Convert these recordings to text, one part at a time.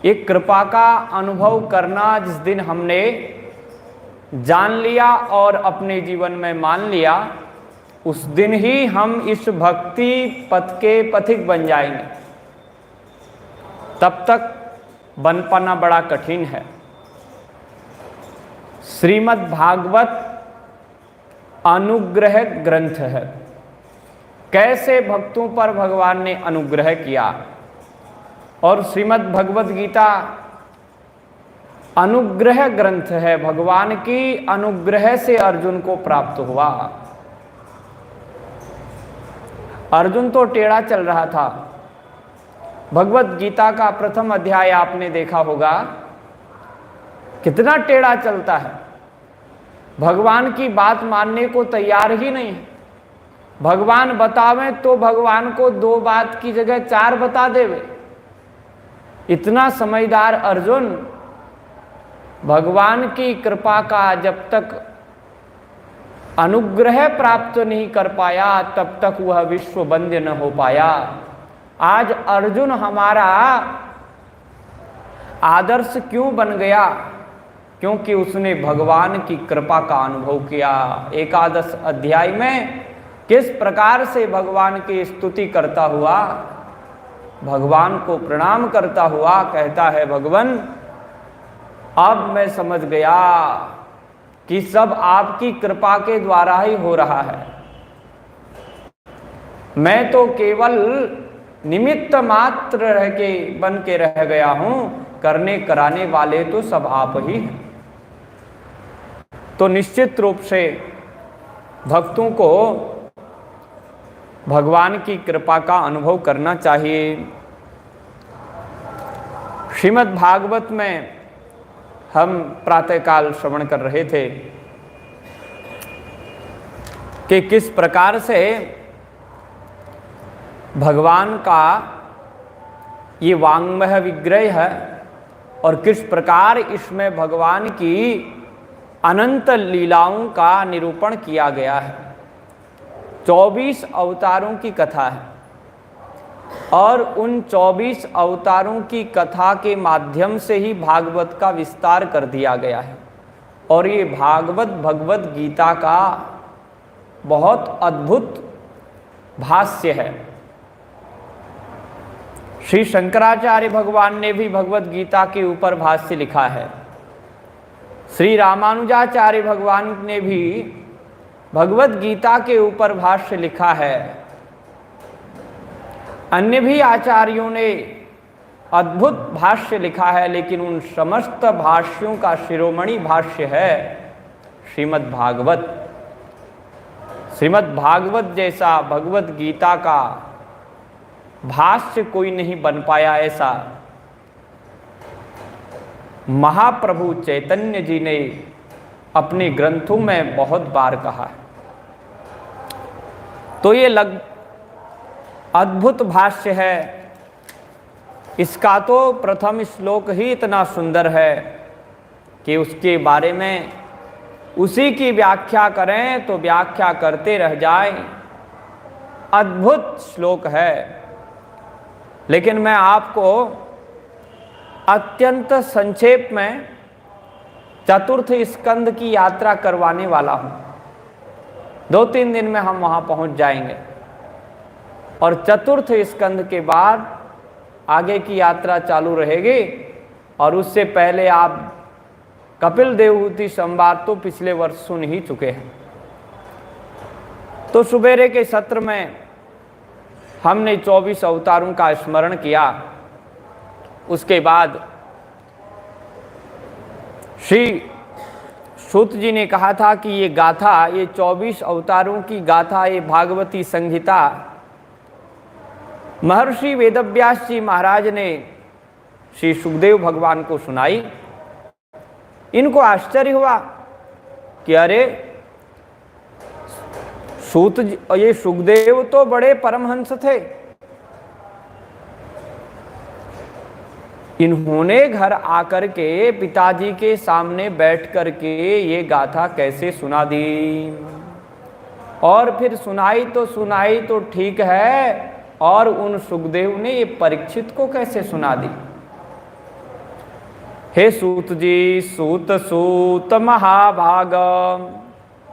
एक कृपा का अनुभव करना जिस दिन हमने जान लिया और अपने जीवन में मान लिया, उस दिन ही हम इस भक्ति पथ के पथिक बन जाएंगे। तब तक बन पाना बड़ा कठिन है। श्रीमद् भागवत अनुग्रह ग्रंथ है। कैसे भक्तों पर भगवान ने अनुग्रह किया, और श्रीमद् भगवत गीता अनुग्रह ग्रंथ है। भगवान की अनुग्रह से अर्जुन को प्राप्त हुआ। अर्जुन तो टेढ़ा चल रहा था। भगवत गीता का प्रथम अध्याय आपने देखा होगा, कितना टेढ़ा चलता है। भगवान की बात मानने को तैयार ही नहीं है। भगवान बतावें तो भगवान को 2 बात की जगह 4 बता देवे। इतना समझदार अर्जुन भगवान की कृपा का जब तक अनुग्रह प्राप्त नहीं कर पाया, तब तक वह विश्व वंद्य न हो पाया। आज अर्जुन हमारा आदर्श क्यों बन गया? क्योंकि उसने भगवान की कृपा का अनुभव किया। एकादश अध्याय में किस प्रकार से भगवान की स्तुति करता हुआ, भगवान को प्रणाम करता हुआ कहता है, भगवान अब मैं समझ गया कि सब आपकी कृपा के द्वारा ही हो रहा है। मैं तो केवल निमित्त मात्र बन के रह गया हूं, करने कराने वाले तो सब आप ही हैं। तो निश्चित रूप से भक्तों को भगवान की कृपा का अनुभव करना चाहिए। श्रीमद् भागवत में हम प्रातःकाल श्रवण कर रहे थे कि किस प्रकार से भगवान का ये वाङ्मय विग्रह है और किस प्रकार इसमें भगवान की अनंत लीलाओं का निरूपण किया गया है। 24 अवतारों की कथा है और उन 24 अवतारों की कथा के माध्यम से ही भागवत का विस्तार कर दिया गया है। और ये भागवत भगवत गीता का बहुत अद्भुत भाष्य है। श्री शंकराचार्य भगवान ने भी भगवत गीता के ऊपर भाष्य लिखा है। श्री रामानुजाचार्य भगवान ने भी भगवत गीता के ऊपर भाष्य लिखा है। अन्य भी आचार्यों ने अद्भुत भाष्य लिखा है, लेकिन उन समस्त भाष्यों का शिरोमणि भाष्य है श्रीमद् भागवत। श्रीमद् भागवत जैसा भगवत गीता का भाष्य कोई नहीं बन पाया, ऐसा महाप्रभु चैतन्य जी ने अपने ग्रंथों में बहुत बार कहा है। तो ये अद्भुत भाष्य है। इसका तो प्रथम श्लोक ही इतना सुंदर है कि उसके बारे में उसी की व्याख्या करें तो व्याख्या करते रह जाएं। अद्भुत श्लोक है। लेकिन मैं आपको अत्यंत संक्षेप में चतुर्थ स्कंद की यात्रा करवाने वाला हूं। 2-3 दिन में हम वहां पहुंच जाएंगे और चतुर्थ स्कंद के बाद आगे की यात्रा चालू रहेगी। और उससे पहले आप कपिल देवहूति संवाद तो पिछले वर्ष सुन ही चुके हैं। तो सुबेरे के सत्र में हमने 24 अवतारों का स्मरण किया। उसके बाद श्री सूत जी ने कहा था कि ये गाथा, ये 24 अवतारों की गाथा, ये भागवती संहिता महर्षि वेदव्यास जी महाराज ने श्री सुखदेव भगवान को सुनाई। इनको आश्चर्य हुआ कि अरे सूत जी, ये सुखदेव तो बड़े परमहंस थे, इन्होंने घर आकर के पिताजी के सामने बैठ कर के ये गाथा कैसे सुना दी? और फिर सुनाई तो ठीक है, और उन सुखदेव ने ये परीक्षित को कैसे सुना दी? हे सूत जी, सूत सूत महाभाग,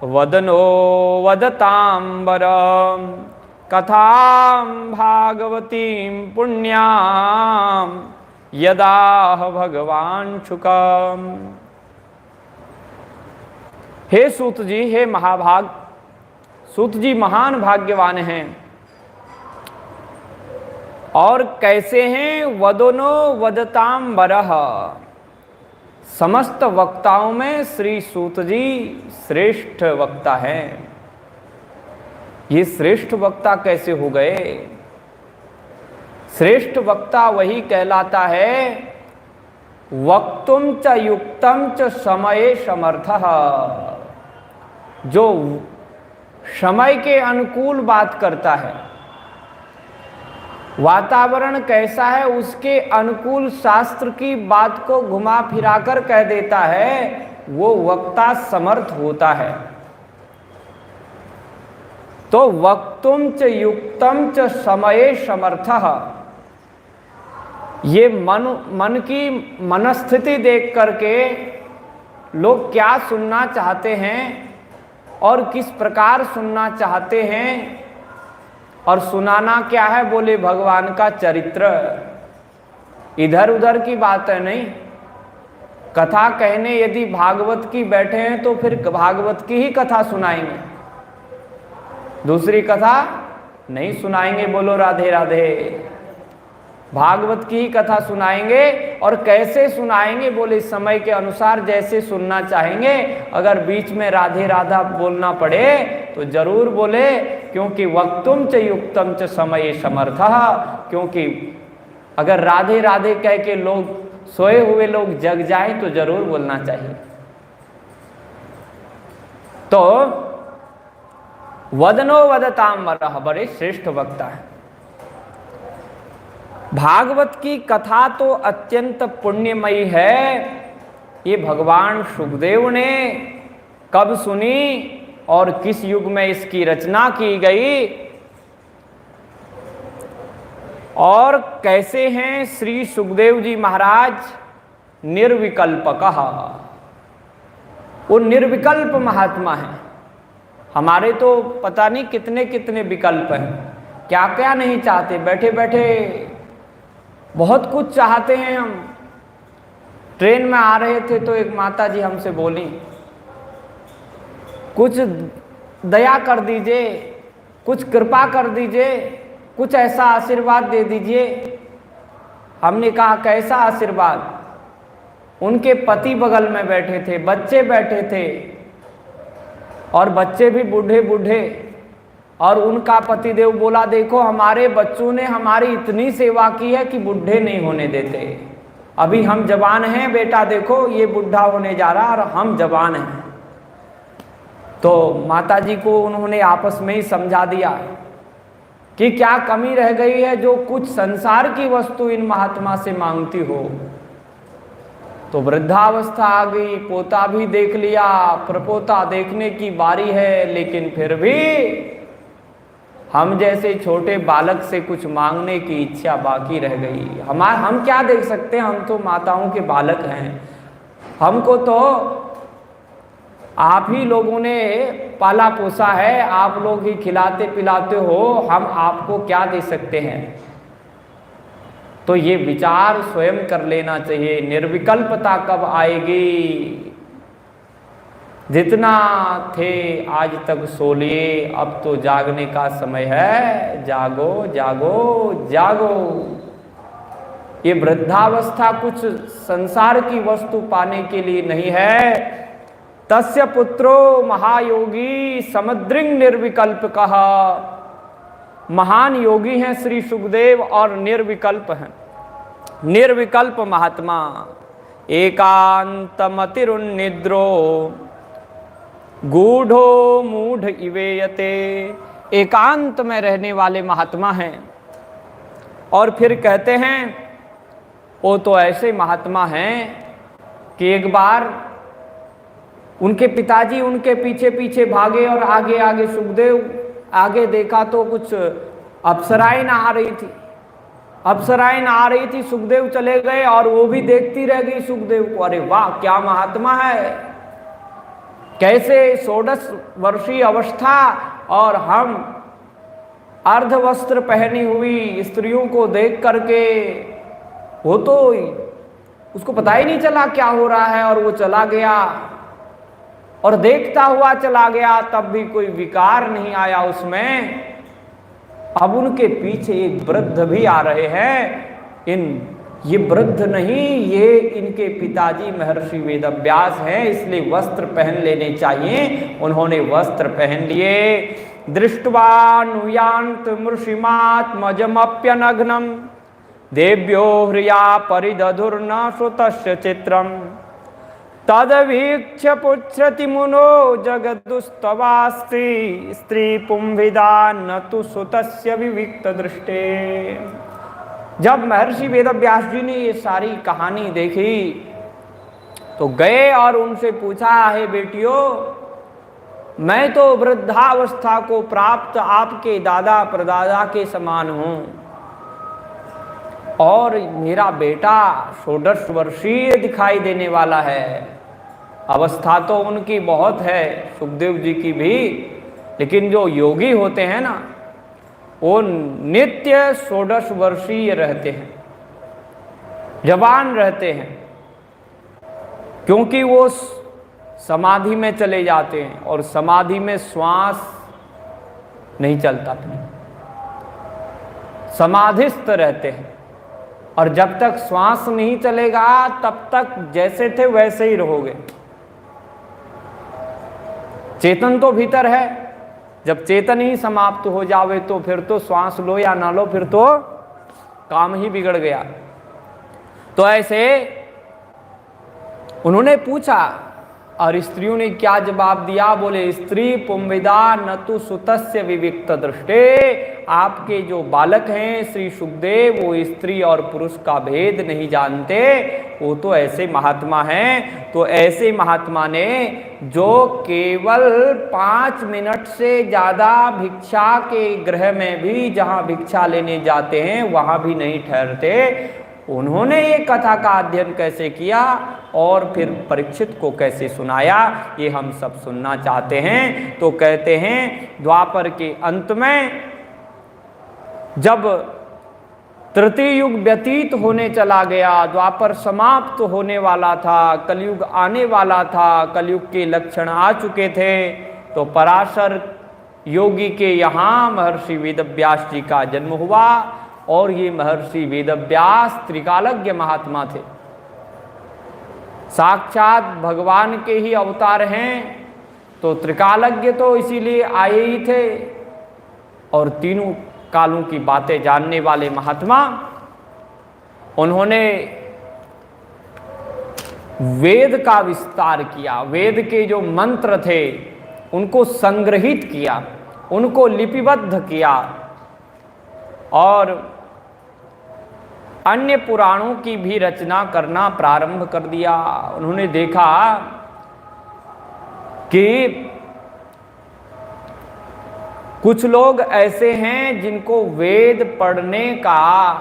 वदनो वदतांबर, कथां भागवतीं पुण्यां यदाह भगवान शुकम। हे सूत जी, हे महाभाग, सूत जी महान भाग्यवान हैं। और कैसे हैं? वदनो वदतांबरः, समस्त वक्ताओं में श्री सूत जी श्रेष्ठ वक्ता हैं। ये श्रेष्ठ वक्ता कैसे हो गए? श्रेष्ठ वक्ता वही कहलाता है वक्तुम च युक्तम च समये समर्थः, जो समय के अनुकूल बात करता है। वातावरण कैसा है उसके अनुकूल शास्त्र की बात को घुमा फिराकर कह देता है, वो वक्ता समर्थ होता है। तो वक्तुम च युक्तम च समये समर्थः, ये मन की मनस्थिति देख करके लोग क्या सुनना चाहते हैं और किस प्रकार सुनना चाहते हैं, और सुनाना क्या है? बोले भगवान का चरित्र। इधर उधर की बात है नहीं। कथा कहने यदि भागवत की बैठे हैं तो फिर भागवत की ही कथा सुनाएंगे, दूसरी कथा नहीं सुनाएंगे। बोलो राधे राधे। भागवत की ही कथा सुनाएंगे। और कैसे सुनाएंगे? बोले समय के अनुसार जैसे सुनना चाहेंगे। अगर बीच में राधे राधा बोलना पड़े तो जरूर बोले, क्योंकि वक्तुम च युक्तम च समये समर्थः, क्योंकि अगर राधे राधे कह के लोग सोए हुए लोग जग जाएं तो जरूर बोलना चाहिए। तो वदनो वदतांबरः, बड़े श्रेष्ठ वक्ता है। भागवत की कथा तो अत्यंत पुण्यमयी है। ये भगवान सुखदेव ने कब सुनी और किस युग में इसकी रचना की गई, और कैसे हैं श्री सुखदेव जी महाराज निर्विकल्पकः, वो निर्विकल्प महात्मा हैं। हमारे तो पता नहीं कितने कितने विकल्प हैं, क्या क्या नहीं चाहते, बैठे बैठे बहुत कुछ चाहते हैं हम। ट्रेन में आ रहे थे तो एक माता जी हमसे बोली, कुछ दया कर दीजिए, कुछ कृपा कर दीजिए, कुछ ऐसा आशीर्वाद दे दीजिए। हमने कहा कैसा आशीर्वाद? उनके पति बगल में बैठे थे, बच्चे बैठे थे, और बच्चे भी बूढ़े बूढ़े, और उनका पतिदेव बोला देखो हमारे बच्चों ने हमारी इतनी सेवा की है कि बूढ़े नहीं होने देते। अभी हम जवान हैं बेटा, देखो ये बूढ़ा होने जा रहा और हम जवान हैं। तो माता जी को उन्होंने आपस में ही समझा दिया कि क्या कमी रह गई है जो कुछ संसार की वस्तु इन महात्मा से मांगती हो। तो वृद्धावस्था आ गई, पोता भी देख लिया, प्रपोता देखने की बारी है, लेकिन फिर भी हम जैसे छोटे बालक से कुछ मांगने की इच्छा बाकी रह गई। हम क्या देख सकते हैं, हम तो माताओं के बालक हैं। हमको तो आप ही लोगों ने पाला पोसा है, आप लोग ही खिलाते पिलाते हो, हम आपको क्या दे सकते हैं। तो ये विचार स्वयं कर लेना चाहिए, निर्विकल्पता कब आएगी। जितना थे आज तक सो लिए, अब तो जागने का समय है, जागो जागो जागो। ये वृद्धावस्था कुछ संसार की वस्तु पाने के लिए नहीं है। तस्य पुत्रो महायोगी समद्रिंग निर्विकल्पकः, महान योगी हैं श्री सुखदेव और निर्विकल्प हैं, निर्विकल्प महात्मा। एकांतमतिरुन्निद्रो गूढ़ो मूढ़ इवेयते, एकांत में रहने वाले महात्मा हैं। और फिर कहते हैं वो तो ऐसे महात्मा हैं कि एक बार उनके पिताजी उनके पीछे पीछे भागे और आगे आगे सुखदेव आगे देखा तो कुछ अप्सराएं नहा रही थी। अप्सराएं आ रही थी, सुखदेव चले गए और वो भी देखती रह गई सुखदेव को। अरे वाह, क्या महात्मा है, कैसे 16 वर्षीय अवस्था और हम अर्ध वस्त्र पहनी हुई स्त्रियों को देख करके, वो तो उसको पता ही नहीं चला क्या हो रहा है, और वो चला गया और देखता हुआ चला गया, तब भी कोई विकार नहीं आया उसमें। अब उनके पीछे एक वृद्ध भी आ रहे हैं। ये वृद्ध नहीं, ये इनके पिताजी महर्षि वेदव्यास हैं, इसलिए वस्त्र पहन लेने चाहिए। उन्होंने वस्त्र पहन लिए। दृष्ट्वा नुयान्त मृषिमात्मजमप्यनघ्नं देव्यो ह्रिया परिदधुर्न श्रुतस्य चित्रम तदवीक्ष्य पुच्छ्रति मुनो जगदुस्तवास्ति स्त्री पुंभिदा न तु सुतस्य विविक्त दृष्टे। जब महर्षि वेदव्यास जी ने ये सारी कहानी देखी तो गए और उनसे पूछा, है बेटियों, मैं तो वृद्धावस्था को प्राप्त आपके दादा प्रदादा के समान हूं और मेरा बेटा 16 वर्षीय दिखाई देने वाला है। अवस्था तो उनकी बहुत है, सुखदेव जी की भी, लेकिन जो योगी होते हैं ना, वो नित्य 16 वर्षीय रहते हैं, जवान रहते हैं, क्योंकि वो समाधि में चले जाते हैं और समाधि में श्वास नहीं चलता, समाधिस्थ रहते हैं। और जब तक श्वास नहीं चलेगा तब तक जैसे थे वैसे ही रहोगे। चेतन तो भीतर है, जब चेतन ही समाप्त हो जावे तो फिर तो श्वास लो या ना लो, फिर तो काम ही बिगड़ गया। तो ऐसे उन्होंने पूछा और स्त्रियों ने क्या जवाब दिया? बोले, स्त्री पुंविदा न तु सुतस्य विविक्त दृष्टे। आपके जो बालक हैं श्री सुखदेव, वो स्त्री और पुरुष का भेद नहीं जानते, वो तो ऐसे महात्मा हैं। तो ऐसे महात्मा ने जो केवल 5 मिनट से ज़्यादा भिक्षा के गृह में भी, जहाँ भिक्षा लेने जाते हैं वहाँ भी नहीं ठहरते, उन्होंने ये कथा का अध्ययन कैसे किया और फिर परीक्षित को कैसे सुनाया, ये हम सब सुनना चाहते हैं। तो कहते हैं, द्वापर के अंत में जब तृतीय युग व्यतीत होने चला गया, द्वापर समाप्त होने वाला था, कलयुग आने वाला था, कलयुग के लक्षण आ चुके थे, तो पराशर योगी के यहाँ महर्षि वेदव्यास जी का जन्म हुआ। और ये महर्षि वेदव्यास त्रिकालज्ञ महात्मा थे, साक्षात भगवान के ही अवतार हैं। तो त्रिकालज्ञ तो इसीलिए आए ही थे, और तीनों कालों की बातें जानने वाले महात्मा। उन्होंने वेद का विस्तार किया, वेद के जो मंत्र थे उनको संग्रहित किया, उनको लिपिबद्ध किया, और अन्य पुराणों की भी रचना करना प्रारंभ कर दिया। उन्होंने देखा कि कुछ लोग ऐसे हैं जिनको वेद पढ़ने का,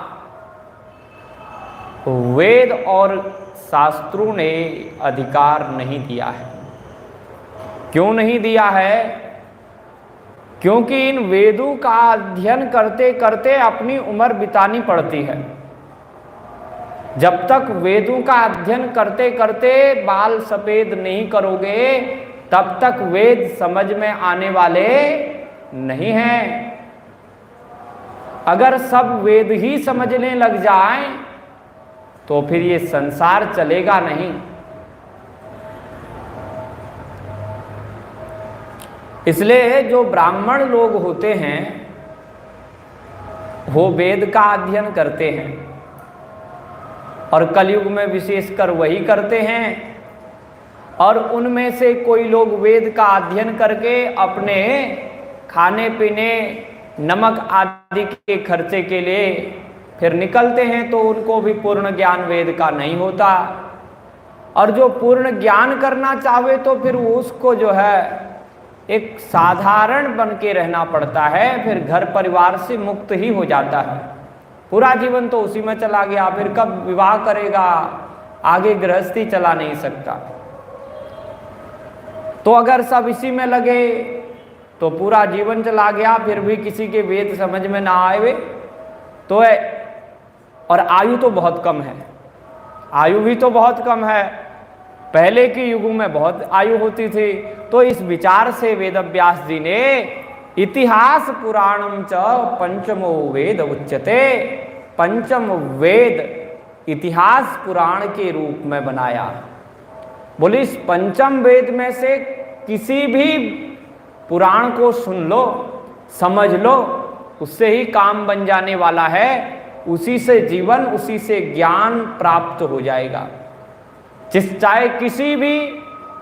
वेद और शास्त्रों ने अधिकार नहीं दिया है। क्यों नहीं दिया है? क्योंकि इन वेदों का अध्ययन करते करते अपनी उम्र बितानी पड़ती है। जब तक वेदों का अध्ययन करते करते बाल सफेद नहीं करोगे, तब तक वेद समझ में आने वाले नहीं हैं। अगर सब वेद ही समझने लग जाएं, तो फिर ये संसार चलेगा नहीं। इसलिए जो ब्राह्मण लोग होते हैं वो वेद का अध्ययन करते हैं, और कलयुग में विशेषकर वही करते हैं। और उनमें से कोई लोग वेद का अध्ययन करके अपने खाने पीने, नमक आदि के खर्चे के लिए फिर निकलते हैं, तो उनको भी पूर्ण ज्ञान वेद का नहीं होता। और जो पूर्ण ज्ञान करना चाहे तो फिर उसको जो है एक साधारण बन के रहना पड़ता है, फिर घर परिवार से मुक्त ही हो जाता है। पूरा जीवन तो उसी में चला गया, फिर कब विवाह करेगा, आगे गृहस्थी चला नहीं सकता। तो अगर सब इसी में लगे तो पूरा जीवन चला गया, फिर भी किसी के वेद समझ में ना आए तो है। और आयु तो बहुत कम है, आयु भी तो बहुत कम है, पहले के युगों में बहुत आयु होती थी। तो इस विचार से वेदव्यास जी ने इतिहास पुराणम च पंचमो वेद उच्यते, पंचम वेद इतिहास पुराण के रूप में बनाया। बोले इस पंचम वेद में से किसी भी पुराण को सुन लो, समझ लो, उससे ही काम बन जाने वाला है, उसी से जीवन, उसी से ज्ञान प्राप्त हो जाएगा। चाहे किसी भी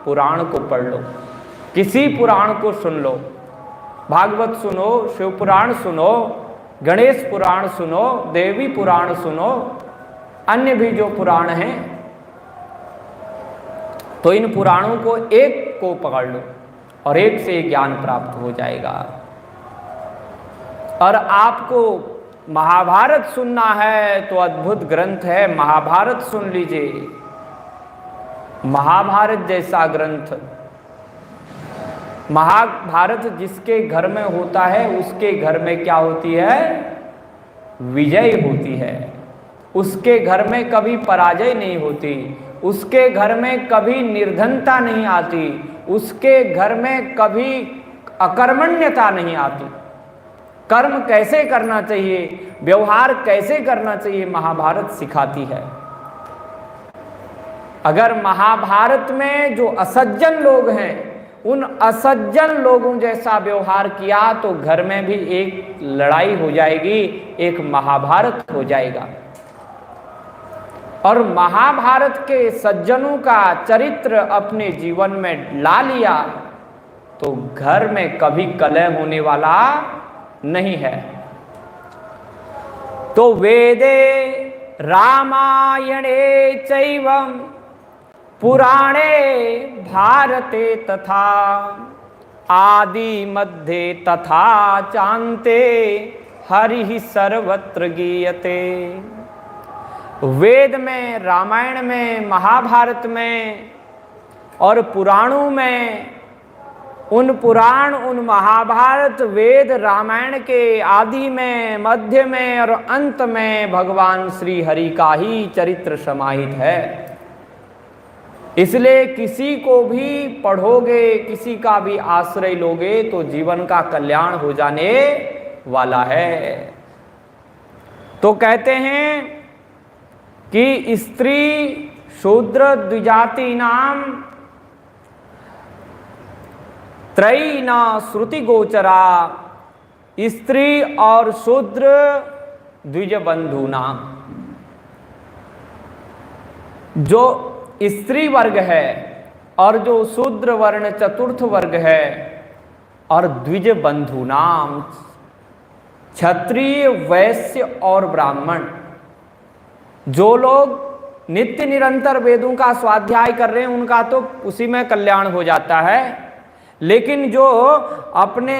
पुराण को पढ़ लो, किसी पुराण को सुन लो, भागवत सुनो, शिव पुराण सुनो, गणेश पुराण सुनो, देवी पुराण सुनो, अन्य भी जो पुराण हैं, तो इन पुराणों को एक को पकड़ लो और एक से ज्ञान प्राप्त हो जाएगा। और आपको महाभारत सुनना है तो अद्भुत ग्रंथ है, महाभारत सुन लीजिए। महाभारत जैसा ग्रंथ, महाभारत जिसके घर में होता है उसके घर में क्या होती है? विजय होती है। उसके घर में कभी पराजय नहीं होती, उसके घर में कभी निर्धनता नहीं आती, उसके घर में कभी अकर्मण्यता नहीं आती। कर्म कैसे करना चाहिए, व्यवहार कैसे करना चाहिए, महाभारत सिखाती है। अगर महाभारत में जो असज्जन लोग हैं उन असज्जन लोगों जैसा व्यवहार किया तो घर में भी एक लड़ाई हो जाएगी, एक महाभारत हो जाएगा। और महाभारत के सज्जनों का चरित्र अपने जीवन में ला लिया तो घर में कभी कलह होने वाला नहीं है। तो वेदे रामायणे चैवं पुराणे भारते तथा आदि मध्ये तथा चान्ते हरिः सर्वत्र गीयते। वेद में, रामायण में, महाभारत में और पुराणों में, उन पुराण, उन महाभारत, वेद, रामायण के आदि में, मध्य में और अंत में भगवान श्री हरि का ही चरित्र समाहित है। इसलिए किसी को भी पढ़ोगे, किसी का भी आश्रय लोगे तो जीवन का कल्याण हो जाने वाला है। तो कहते हैं कि स्त्री शूद्र द्विजाति नाम त्रयी न श्रुति गोचरा, स्त्री और शूद्र द्विज बंधु नाम। जो स्त्री वर्ग है और जो शूद्र वर्ण चतुर्थ वर्ग है और द्विज बंधु नाम क्षत्रिय, वैश्य और ब्राह्मण, जो लोग नित्य निरंतर वेदों का स्वाध्याय कर रहे हैं उनका तो उसी में कल्याण हो जाता है। लेकिन जो अपने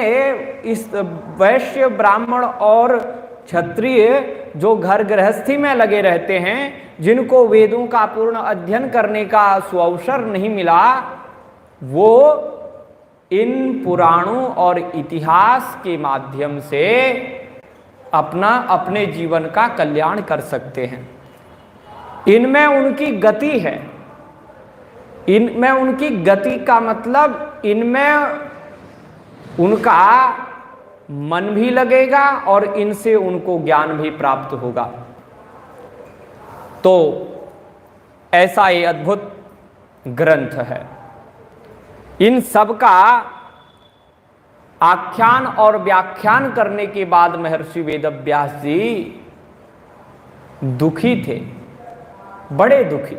इस वैश्य, ब्राह्मण और क्षत्रिय जो घर गृहस्थी में लगे रहते हैं, जिनको वेदों का पूर्ण अध्ययन करने का सुअवसर नहीं मिला, वो इन पुराणों और इतिहास के माध्यम से अपने जीवन का कल्याण कर सकते हैं। इनमें उनकी गति है। इनमें उनकी गति का मतलब इनमें उनका मन भी लगेगा और इनसे उनको ज्ञान भी प्राप्त होगा। तो ऐसा ये अद्भुत ग्रंथ है। इन सब का आख्यान और व्याख्यान करने के बाद महर्षि वेदव्यास जी दुखी थे, बड़े दुखी।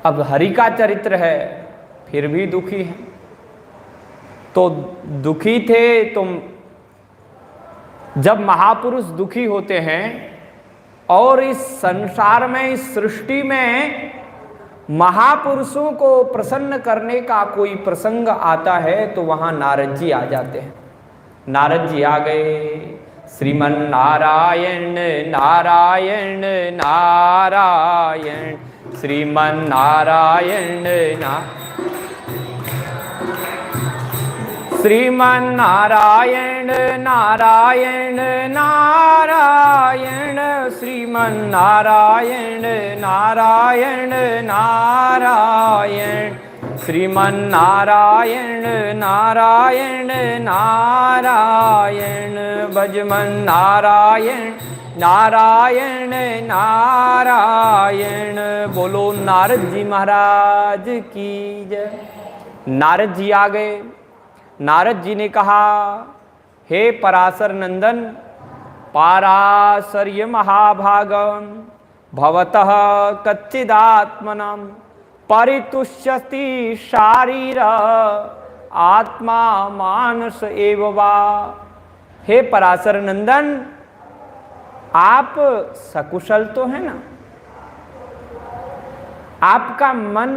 अब हरि का चरित्र है फिर भी दुखी है। तो दुखी थे। तुम जब महापुरुष दुखी होते हैं और इस संसार में, इस सृष्टि में महापुरुषों को प्रसन्न करने का कोई प्रसंग आता है तो वहां नारद जी आ जाते हैं। नारद जी आ गए, श्रीमन्नारायण नारायण नारायण श्रीमन्नारायण श्रीमन्नारायण नारायण नारायण श्रीमन्नारायण नारायण नारायण श्रीमन्नारायण नारायण नारायण भजमन्नारायण नारायण नारायण। बोलो नारद जी महाराज की जय। नारद जी आ गए। नारद जी ने कहा, हे पराशर नंदन, पाराशर्य महाभागम भवतः कच्चिदात्मनम परितुष्यति शारीर आत्मा मानस एव वा। हे पराशर नंदन, आप सकुशल तो है ना? आपका मन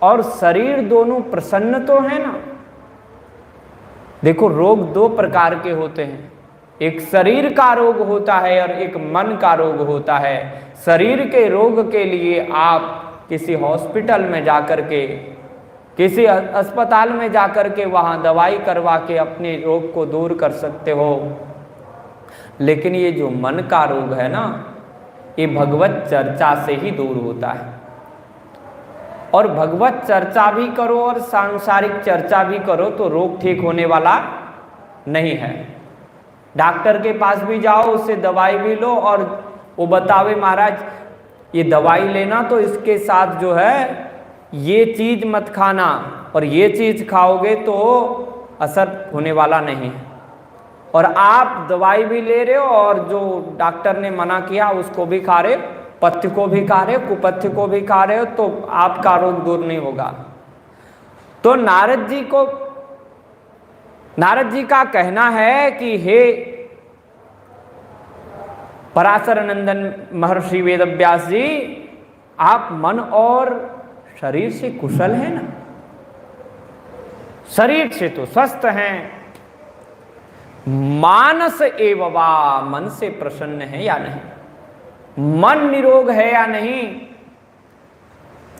और शरीर दोनों प्रसन्न तो है ना? देखो, रोग दो प्रकार के होते हैं, एक शरीर का रोग होता है और एक मन का रोग होता है। शरीर के रोग के लिए आप किसी हॉस्पिटल में जाकर के, किसी अस्पताल में जाकर के वहाँ दवाई करवा के अपने रोग को दूर कर सकते हो, लेकिन ये जो मन का रोग है ना, ये भगवत चर्चा से ही दूर होता है। और भगवत चर्चा भी करो और सांसारिक चर्चा भी करो तो रोग ठीक होने वाला नहीं है। डॉक्टर के पास भी जाओ, उससे दवाई भी लो और वो बतावे महाराज ये दवाई लेना तो इसके साथ जो है ये चीज मत खाना और ये चीज खाओगे तो असर होने वाला नहीं है। और आप दवाई भी ले रहे हो और जो डॉक्टर ने मना किया उसको भी खा रहे हो, पथ्य को भी खा रहे हो, कुपथ्य को भी खा रहे हो, तो आपका रोग दूर नहीं होगा। तो नारद जी का कहना है कि हे पराशर नंदन महर्षि वेदव्यास जी, आप मन और शरीर से कुशल हैं ना? शरीर से तो स्वस्थ हैं, मानस एव वा, मन से प्रसन्न है या नहीं? मन निरोग है या नहीं?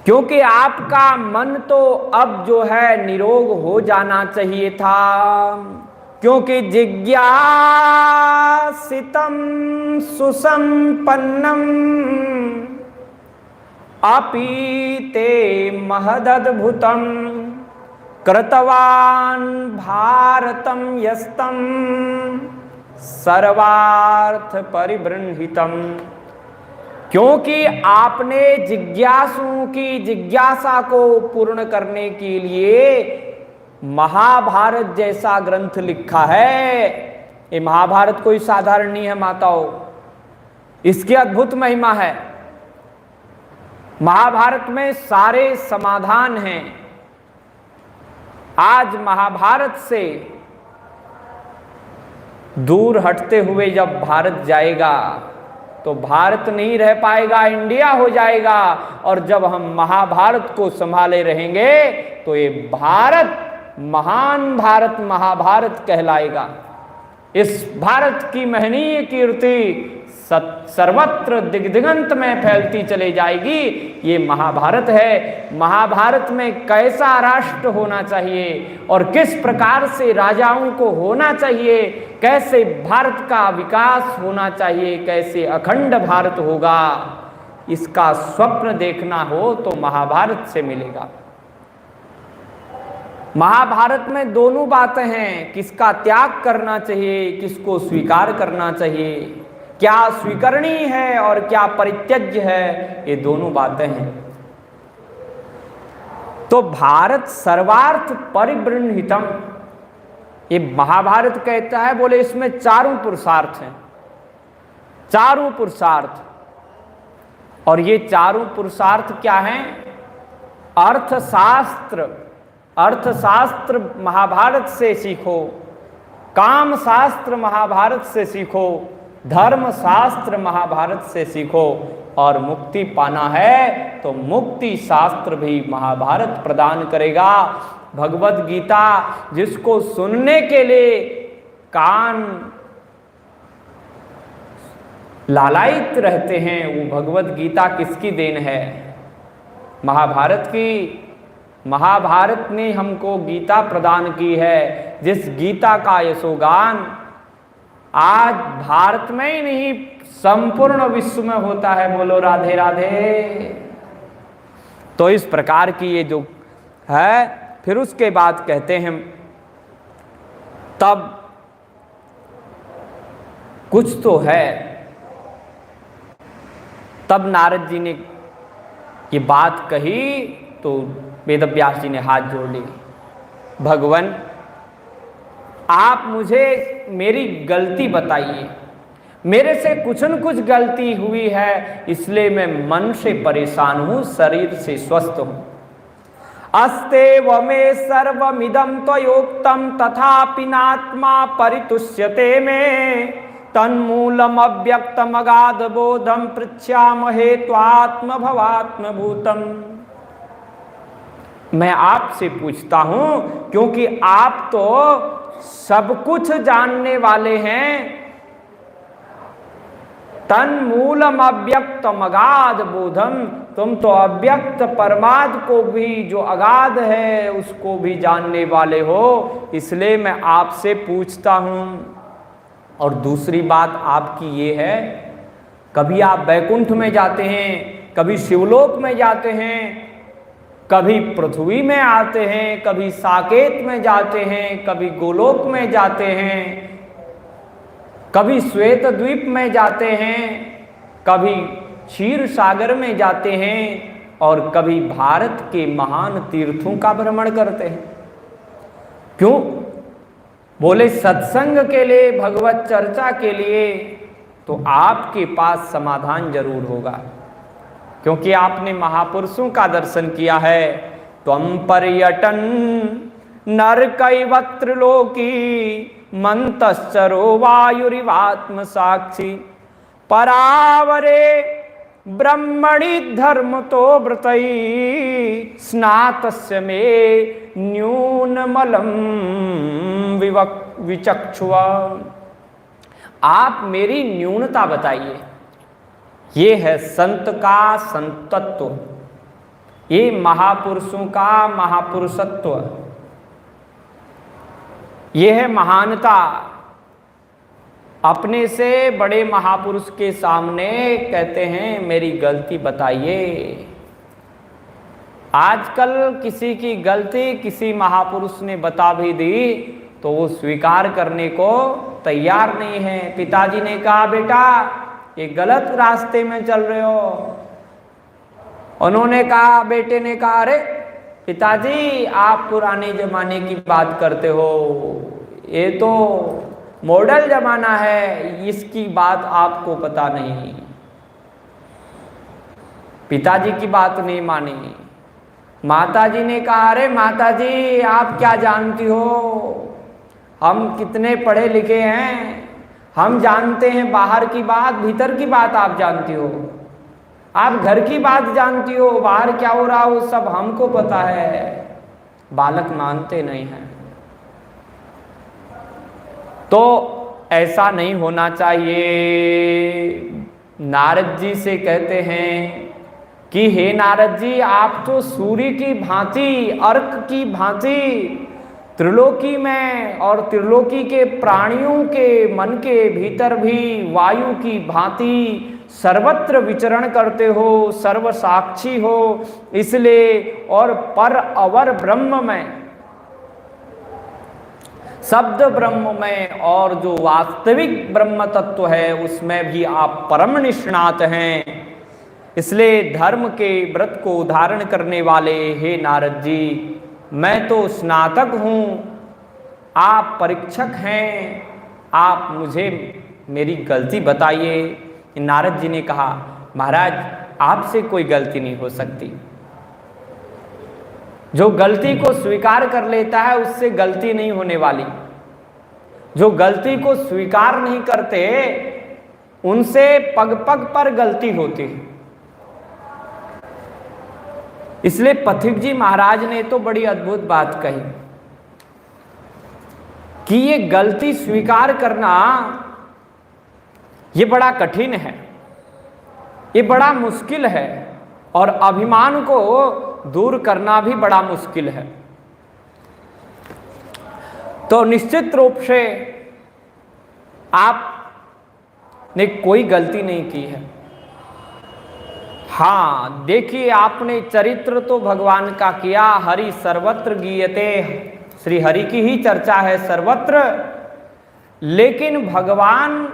क्योंकि आपका मन तो अब जो है निरोग हो जाना चाहिए था, क्योंकि जिज्ञासितम सुसंपन्नम अपीते महदद्भुतम कृतवान भारतम यस्तम सर्वार्थ परिबृंहितम। क्योंकि आपने जिज्ञासुओं की जिज्ञासा को पूर्ण करने के लिए महाभारत जैसा ग्रंथ लिखा है। ये महाभारत कोई साधारण नहीं है माताओं, इसकी अद्भुत महिमा है। महाभारत में सारे समाधान हैं। आज महाभारत से दूर हटते हुए जब भारत जाएगा तो भारत नहीं रह पाएगा, इंडिया हो जाएगा। और जब हम महाभारत को संभाले रहेंगे तो ये भारत महान भारत महाभारत कहलाएगा। इस भारत की महनीय कीर्ति सर्वत्र दिग्दिगंत में फैलती चली जाएगी। ये महाभारत है। महाभारत में कैसा राष्ट्र होना चाहिए और किस प्रकार से राजाओं को होना चाहिए, कैसे भारत का विकास होना चाहिए, कैसे अखंड भारत होगा, इसका स्वप्न देखना हो तो महाभारत से मिलेगा। महाभारत में दोनों बातें हैं, किसका त्याग करना चाहिए, किसको स्वीकार करना चाहिए, क्या स्वीकरणीय है और क्या परित्यज्य है, ये दोनों बातें हैं। तो भारत सर्वार्थ परिबृंहितम, ये महाभारत कहता है, बोले इसमें चारों पुरुषार्थ हैं, चारों पुरुषार्थ। और ये चारों पुरुषार्थ क्या हैं? अर्थशास्त्र, अर्थशास्त्र महाभारत से सीखो, काम शास्त्र महाभारत से सीखो, धर्म शास्त्र महाभारत से सीखो, और मुक्ति पाना है तो मुक्ति शास्त्र भी महाभारत प्रदान करेगा। भगवत गीता जिसको सुनने के लिए कान लालायित रहते हैं, वो भगवत गीता किसकी देन है? महाभारत की। महाभारत ने हमको गीता प्रदान की है, जिस गीता का यशोगान आज भारत में ही नहीं संपूर्ण विश्व में होता है। बोलो राधे राधे। तो इस प्रकार की ये जो है, फिर उसके बाद कहते हैं तब कुछ तो है। तब नारद जी ने ये बात कही तो वेदव्यास जी ने हाथ जोड़ ली, भगवान आप मुझे मेरी गलती बताइए, मेरे से कुछ न कुछ गलती हुई है, इसलिए मैं मन से परेशान हूं, शरीर से स्वस्थ हूं। अस्तेव मे सर्वमिदं त्वयोक्तं तथापि नात्मा परितुष्यते मे, तन्मूलम अव्यक्तम अगाध बोधम पृच्छामहे त्वात्म भवात्म भूतम। मैं आपसे पूछता हूं क्योंकि आप तो सब कुछ जानने वाले हैं। तन्मूलम अव्यक्तम अगाध बोधम, तुम तो अव्यक्त परमात्मा को भी जो अगाध है उसको भी जानने वाले हो, इसलिए मैं आपसे पूछता हूं। और दूसरी बात आपकी ये है, कभी आप वैकुंठ में जाते हैं, कभी शिवलोक में जाते हैं, कभी पृथ्वी में आते हैं, कभी साकेत में जाते हैं, कभी गोलोक में जाते हैं, कभी श्वेत द्वीप में जाते हैं, कभी क्षीर सागर में जाते हैं, और कभी भारत के महान तीर्थों का भ्रमण करते हैं। क्यों? बोले सत्संग के लिए, भगवत चर्चा के लिए, तो आपके पास समाधान जरूर होगा, क्योंकि आपने महापुरुषों का दर्शन किया है। त्वं पर्यटन नरकैवत्र लोकी मंतश्चरो वायुरिवात्म साक्षी, परावरे ब्रह्मणि धर्म तो व्रतई स्नातस्य मे न्यूनमलम विचक्षुआ। आप मेरी न्यूनता बताइए। ये है संत का संतत्व, ये महापुरुषों का महापुरुषत्व, ये है महानता। अपने से बड़े महापुरुष के सामने कहते हैं मेरी गलती बताइए। आजकल किसी की गलती किसी महापुरुष ने बता भी दी तो वो स्वीकार करने को तैयार नहीं है। पिताजी ने कहा बेटा ये गलत रास्ते में चल रहे हो। उन्होंने कहा, बेटे ने कहा अरे पिताजी आप पुराने जमाने की बात करते हो, ये तो मॉडल जमाना है, इसकी बात आपको पता नहीं। पिताजी की बात नहीं मानी। माताजी ने कहा अरे माताजी आप क्या जानती हो, हम कितने पढ़े लिखे हैं, हम जानते हैं बाहर की बात, भीतर की बात आप जानती हो, आप घर की बात जानती हो, बाहर क्या हो रहा हो सब हमको पता है। बालक मानते नहीं हैं। तो ऐसा नहीं होना चाहिए। नारद जी से कहते हैं कि हे नारद जी आप तो सूर्य की भांति, अर्क की भांति त्रिलोकी में और त्रिलोकी के प्राणियों के मन के भीतर भी वायु की भांति सर्वत्र विचरण करते हो, सर्व साक्षी हो। इसलिए और पर अवर ब्रह्म में, शब्द ब्रह्म में और जो वास्तविक ब्रह्म तत्व है उसमें भी आप परम निष्णात हैं। इसलिए धर्म के व्रत को धारण करने वाले हे नारद जी, मैं तो स्नातक हूँ, आप परीक्षक हैं, आप मुझे मेरी गलती बताइए। नारद जी ने कहा महाराज आपसे कोई गलती नहीं हो सकती। जो गलती को स्वीकार कर लेता है उससे गलती नहीं होने वाली। जो गलती को स्वीकार नहीं करते उनसे पग पग पर गलती होती है। इसलिए पथिक जी महाराज ने तो बड़ी अद्भुत बात कही कि ये गलती स्वीकार करना ये बड़ा कठिन है, ये बड़ा मुश्किल है, और अभिमान को दूर करना भी बड़ा मुश्किल है। तो निश्चित रूप से आपने कोई गलती नहीं की है। हाँ देखिए, आपने चरित्र तो भगवान का किया, हरि सर्वत्र गीयते, श्री हरि की ही चर्चा है सर्वत्र, लेकिन भगवान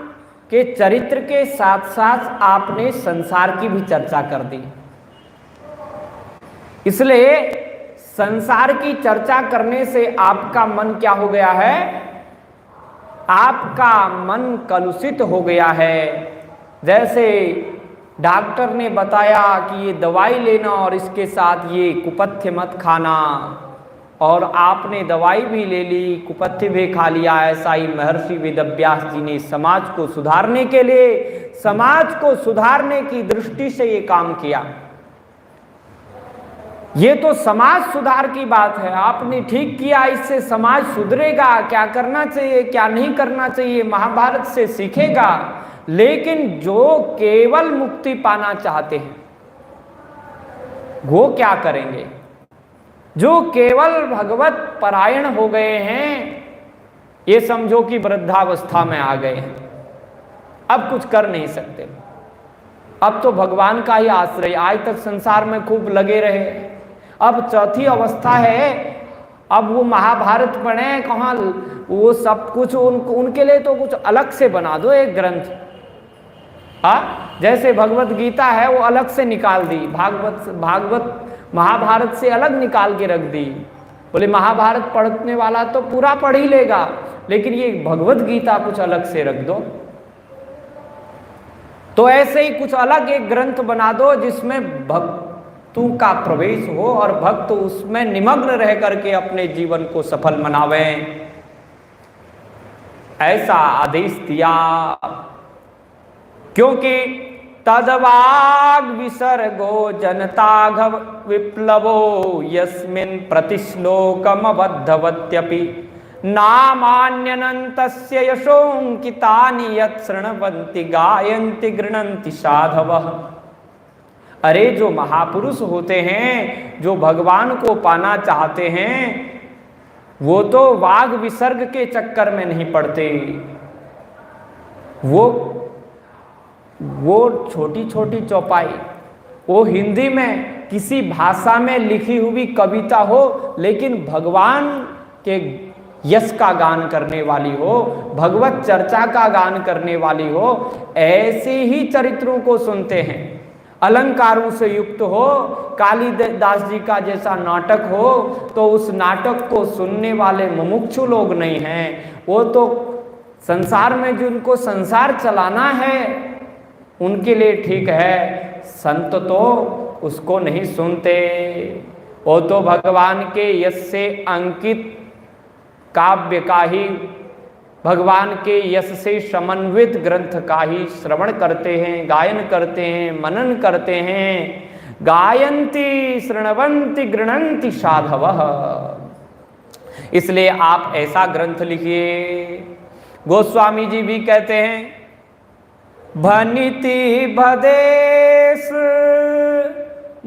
के चरित्र के साथ साथ आपने संसार की भी चर्चा कर दी। इसलिए संसार की चर्चा करने से आपका मन क्या हो गया है? आपका मन कलुषित हो गया है। जैसे डॉक्टर ने बताया कि ये दवाई लेना और इसके साथ ये कुपथ्य मत खाना, और आपने दवाई भी ले ली, कुपथ्य भी खा लिया। ऐसा ही महर्षि वेदव्यास जी ने समाज को सुधारने के लिए, समाज को सुधारने की दृष्टि से ये काम किया। ये तो समाज सुधार की बात है, आपने ठीक किया, इससे समाज सुधरेगा। क्या करना चाहिए क्या नहीं करना चाहिए महाभारत से सीखेगा। लेकिन जो केवल मुक्ति पाना चाहते हैं वो क्या करेंगे? जो केवल भगवत परायण हो गए हैं, ये समझो कि वृद्धावस्था में आ गए हैं, अब कुछ कर नहीं सकते। अब तो भगवान का ही आश्रय, आज तक संसार में खूब लगे रहे, अब चौथी अवस्था है, अब वो महाभारत पढ़े कहाँ, वो सब कुछ उनके लिए तो कुछ अलग से बना दो एक ग्रंथ। हाँ, जैसे भगवत गीता है वो अलग से निकाल दी, भागवत महाभारत से अलग निकाल के रख दी। बोले महाभारत पढ़ने वाला तो पूरा पढ़ ही लेगा, लेकिन ये भगवत गीता कुछ अलग से रख दो। तो ऐसे ही कुछ अलग एक ग्रंथ बना दो जिसमें भक्तों का प्रवेश हो और भक्त उसमें निमग्न रह करके अपने जीवन को सफल मनावें। ऐसा आदेश दिया, क्योंकि तदवाग विसर्गो जनताघव विप्लवो यस्मिन् प्रतिश्लोकमबद्धवत्यपि नामान्यनन्तस्य यशोंकितानि यत् शृण्वन्ति गायन्ति गृह्णन्ति साधवः। अरे जो महापुरुष होते हैं, जो भगवान को पाना चाहते हैं, वो तो वाग विसर्ग के चक्कर में नहीं पड़ते। वो छोटी छोटी चौपाई, वो हिंदी में किसी भाषा में लिखी हुई कविता हो, लेकिन भगवान के यश का गान करने वाली हो, भगवत चर्चा का गान करने वाली हो, ऐसे ही चरित्रों को सुनते हैं। अलंकारों से युक्त हो, कालिदास जी का जैसा नाटक हो, तो उस नाटक को सुनने वाले मुमुक्षु लोग नहीं हैं। वो तो संसार में जिनको संसार चलाना है उनके लिए ठीक है, संत तो उसको नहीं सुनते। वो तो भगवान के यश से अंकित काव्य का ही, भगवान के यश से समन्वित ग्रंथ का ही श्रवण करते हैं, गायन करते हैं, मनन करते हैं। गायन्ति शृण्वन्ति गृह्णन्ति साधवः। इसलिए आप ऐसा ग्रंथ लिखिए। गोस्वामी जी भी कहते हैं, भनिति भदेश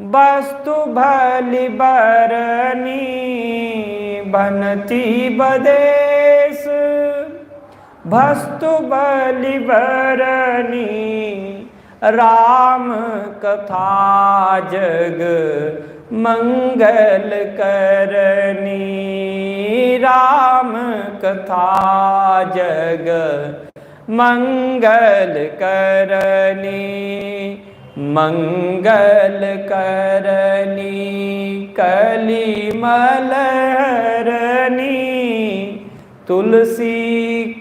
वस्तु भलि बरनी, बनति बदेश वस्तु बलि बरनी, राम कथा जग मंगल करनी, राम कथा जग मंगल करनी, मंगल करनी, कली मलहरनी, तुलसी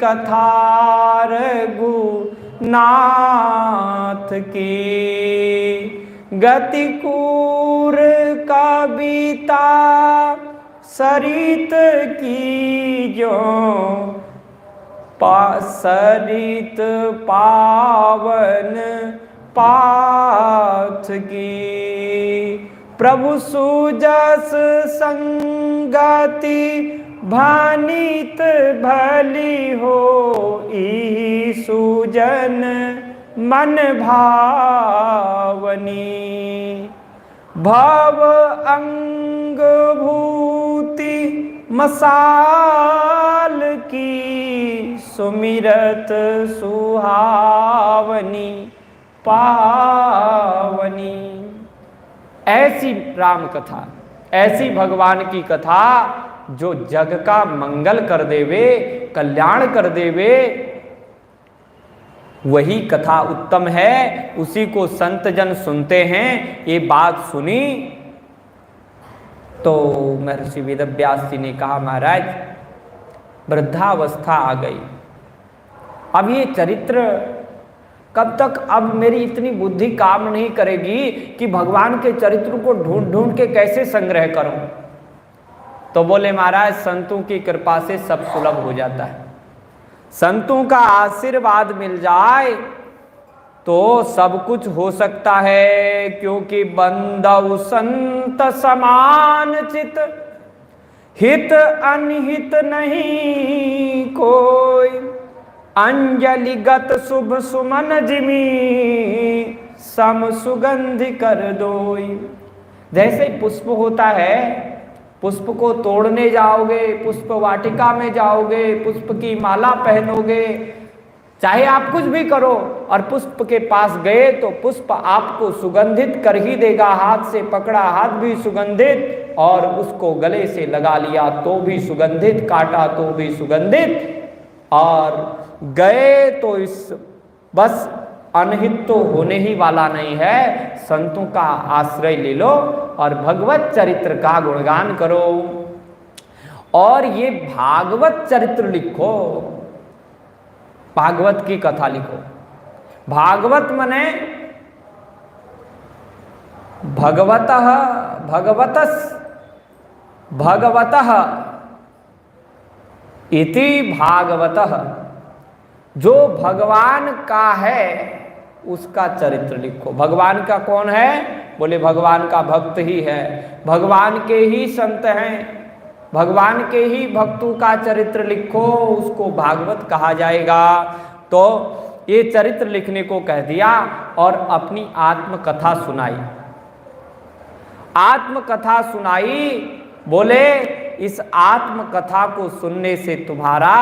कथा रघुनाथ की, गति कूर कविता सरित की जो, सरित पावन पाथ की, प्रभु सुजस संगति भानित भली हो, ई सुजन मन भावनी, भव अंग भूति मसाल की, सुमिरत सुहावनी पावनी। ऐसी राम कथा, ऐसी भगवान की कथा जो जग का मंगल कर देवे, कल्याण कर देवे, वही कथा उत्तम है, उसी को संत जन सुनते हैं। ये बात सुनी तो महर्षि वेदव्यास जी ने कहा, महाराज वृद्धावस्था आ गई, अब ये चरित्र कब तक, अब मेरी इतनी बुद्धि काम नहीं करेगी कि भगवान के चरित्र को ढूंढ ढूंढ के कैसे संग्रह करूं। तो बोले महाराज संतों की कृपा से सब सुलभ हो जाता है, संतों का आशीर्वाद मिल जाए तो सब कुछ हो सकता है, क्योंकि बंधु संत समान चित, हित अनहित नहीं कोई, अंजलिगत शुभ सुमन जिमी, सम सुगंधि कर दोई। जैसे पुष्प होता है, पुष्प को तोड़ने जाओगे, पुष्प वाटिका में जाओगे, पुष्प की माला पहनोगे, चाहे आप कुछ भी करो और पुष्प के पास गए तो पुष्प आपको सुगंधित कर ही देगा। हाथ से पकड़ा हाथ भी सुगंधित, और उसको गले से लगा लिया तो भी सुगंधित, काटा तो भी सुगंधित, और गए तो इस बस अनहित तो होने ही वाला नहीं है। संतों का आश्रय ले लो और भगवत चरित्र का गुणगान करो, और ये भागवत चरित्र लिखो, भागवत की कथा लिखो। भागवत मने भगवतः, भगवतस्, भगवतः इति भागवतः, जो भगवान का है उसका चरित्र लिखो। भगवान का कौन है? बोले भगवान का भक्त ही है, भगवान के ही संत हैं, भगवान के ही भक्तों का चरित्र लिखो, उसको भागवत कहा जाएगा। तो ये चरित्र लिखने को कह दिया और अपनी आत्मकथा सुनाई। आत्मकथा सुनाई, बोले इस आत्मकथा को सुनने से तुम्हारा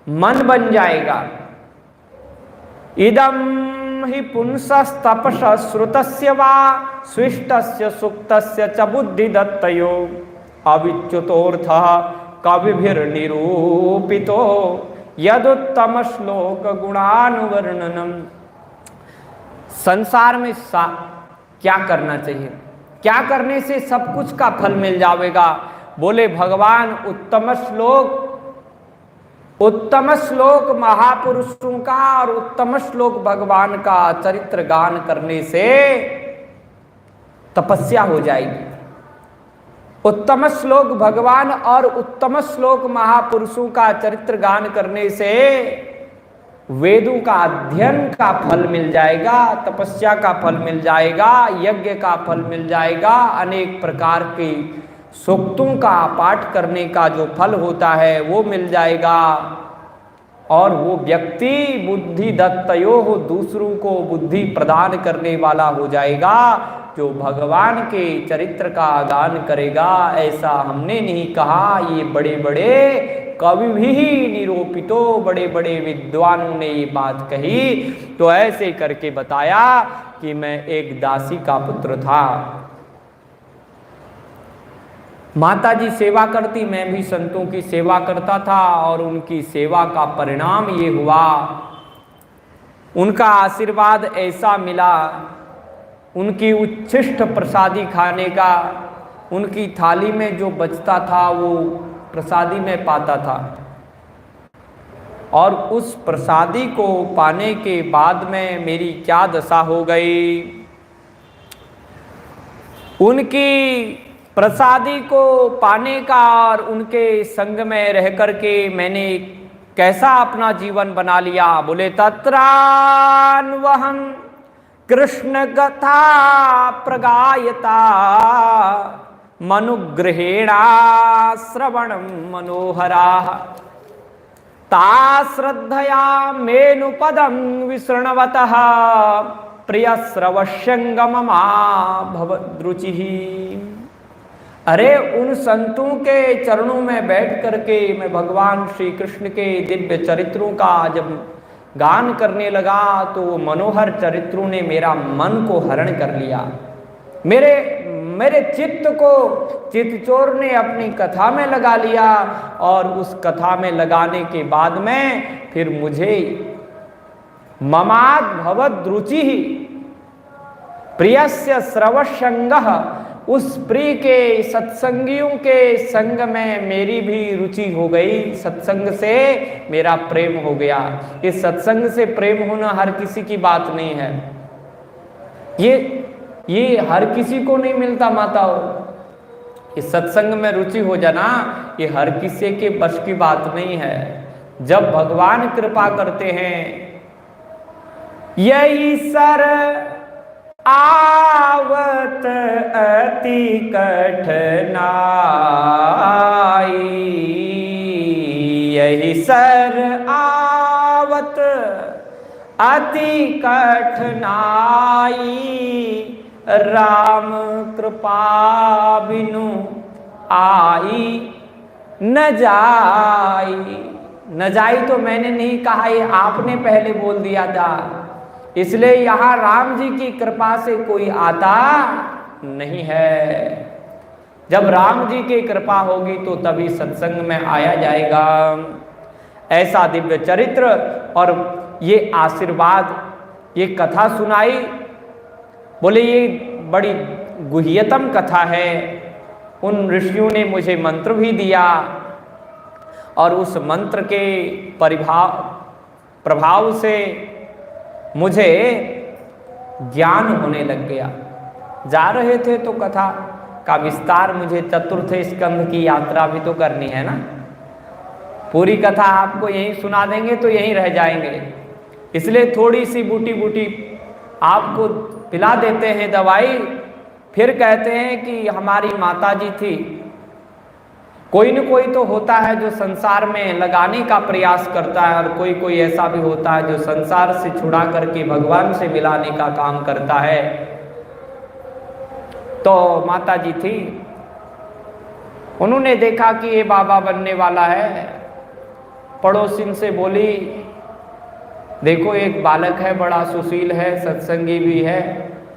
मन बन जाएगा। इदम हि पुंसस्तपस श्रुतस्य वा स्विष्टस्य सुक्तस्य च बुद्धि दत्तयो, अविच्युतोऽर्थ कविभिर्निरूपितो यदुत्तम श्लोक गुणानुवर्णनम। संसार में क्या करना चाहिए, क्या करने से सब कुछ का फल मिल जाएगा? बोले भगवान उत्तम श्लोक महापुरुषों का और उत्तम श्लोक भगवान का चरित्र गान करने से तपस्या हो जाएगी। उत्तम श्लोक भगवान और उत्तम श्लोक महापुरुषों का चरित्र गान करने से वेदों का अध्ययन का फल मिल जाएगा, तपस्या का फल मिल जाएगा, यज्ञ का फल मिल जाएगा, अनेक प्रकार की सूक्तों का पाठ करने का जो फल होता है वो मिल जाएगा। और वो व्यक्ति बुद्धि दत्तयो हो, दूसरों को बुद्धि प्रदान करने वाला हो जाएगा, जो भगवान के चरित्र का गान करेगा। ऐसा हमने नहीं कहा, ये बड़े बड़े कवि भी निरूपितो, बड़े बड़े विद्वानों ने ये बात कही। तो ऐसे करके बताया कि मैं एक दासी का पुत्र था, माता जी सेवा करती, मैं भी संतों की सेवा करता था, और उनकी सेवा का परिणाम ये हुआ, उनका आशीर्वाद ऐसा मिला, उनकी उच्छिष्ट प्रसादी खाने का, उनकी थाली में जो बचता था वो प्रसादी में पाता था, और उस प्रसादी को पाने के बाद में मेरी क्या दशा हो गई। उनकी प्रसादी को पाने का और उनके संग में रह करके मैंने कैसा अपना जीवन बना लिया। बोले तत्रान्वहं कृष्ण कथा प्रगायता मनुग्रहेणा श्रवणं मनोहरा। ता श्रद्धया मेनुपदं विसृणवतः प्रिय श्रवश्यंगममा भवद्रुचिः। अरे उन संतों के चरणों में बैठ करके मैं भगवान श्री कृष्ण के दिव्य चरित्रों का जब गान करने लगा तो वो मनोहर चरित्रों ने मेरा मन को हरण कर लिया। मेरे चित्त को चित्तचोर ने अपनी कथा में लगा लिया और उस कथा में लगाने के बाद में फिर मुझे ममाद भवद्रुचि प्रियस्य श्रवसंगः, उस प्रिय के सत्संगियों के संग में मेरी भी रुचि हो गई, सत्संग से मेरा प्रेम हो गया। इस सत्संग से प्रेम होना हर किसी की बात नहीं है, ये हर किसी को नहीं मिलता माताओं। इस सत्संग में रुचि हो जाना ये हर किसी के बस की बात नहीं है। जब भगवान कृपा करते हैं, यही सर आवत अति कठिनाई, यही सर आवत अति कठिनाई, राम कृपा बिनु आई न जाई। न जाई तो मैंने नहीं कहा, ये आपने पहले बोल दिया था, इसलिए यहाँ राम जी की कृपा से कोई आता नहीं है। जब राम जी की कृपा होगी तो तभी सत्संग में आया जाएगा। ऐसा दिव्य चरित्र और ये आशीर्वाद, ये कथा सुनाई, बोले ये बड़ी गुह्यतम कथा है। उन ऋषियों ने मुझे मंत्र भी दिया और उस मंत्र के प्रभाव से मुझे ज्ञान होने लग गया। जा रहे थे तो कथा का विस्तार, मुझे चतुर्थ स्कंध की यात्रा भी तो करनी है ना। पूरी कथा आपको यहीं सुना देंगे तो यहीं रह जाएंगे, इसलिए थोड़ी सी बूटी बूटी आपको पिला देते हैं दवाई, फिर कहते हैं कि हमारी माता जी थी। कोई न कोई तो होता है जो संसार में लगाने का प्रयास करता है और कोई कोई ऐसा भी होता है जो संसार से छुड़ा करके भगवान से मिलाने का काम करता है। तो माता जी थी, उन्होंने देखा कि ये बाबा बनने वाला है। पड़ोसिन से बोली, देखो एक बालक है, बड़ा सुशील है, सत्संगी भी है,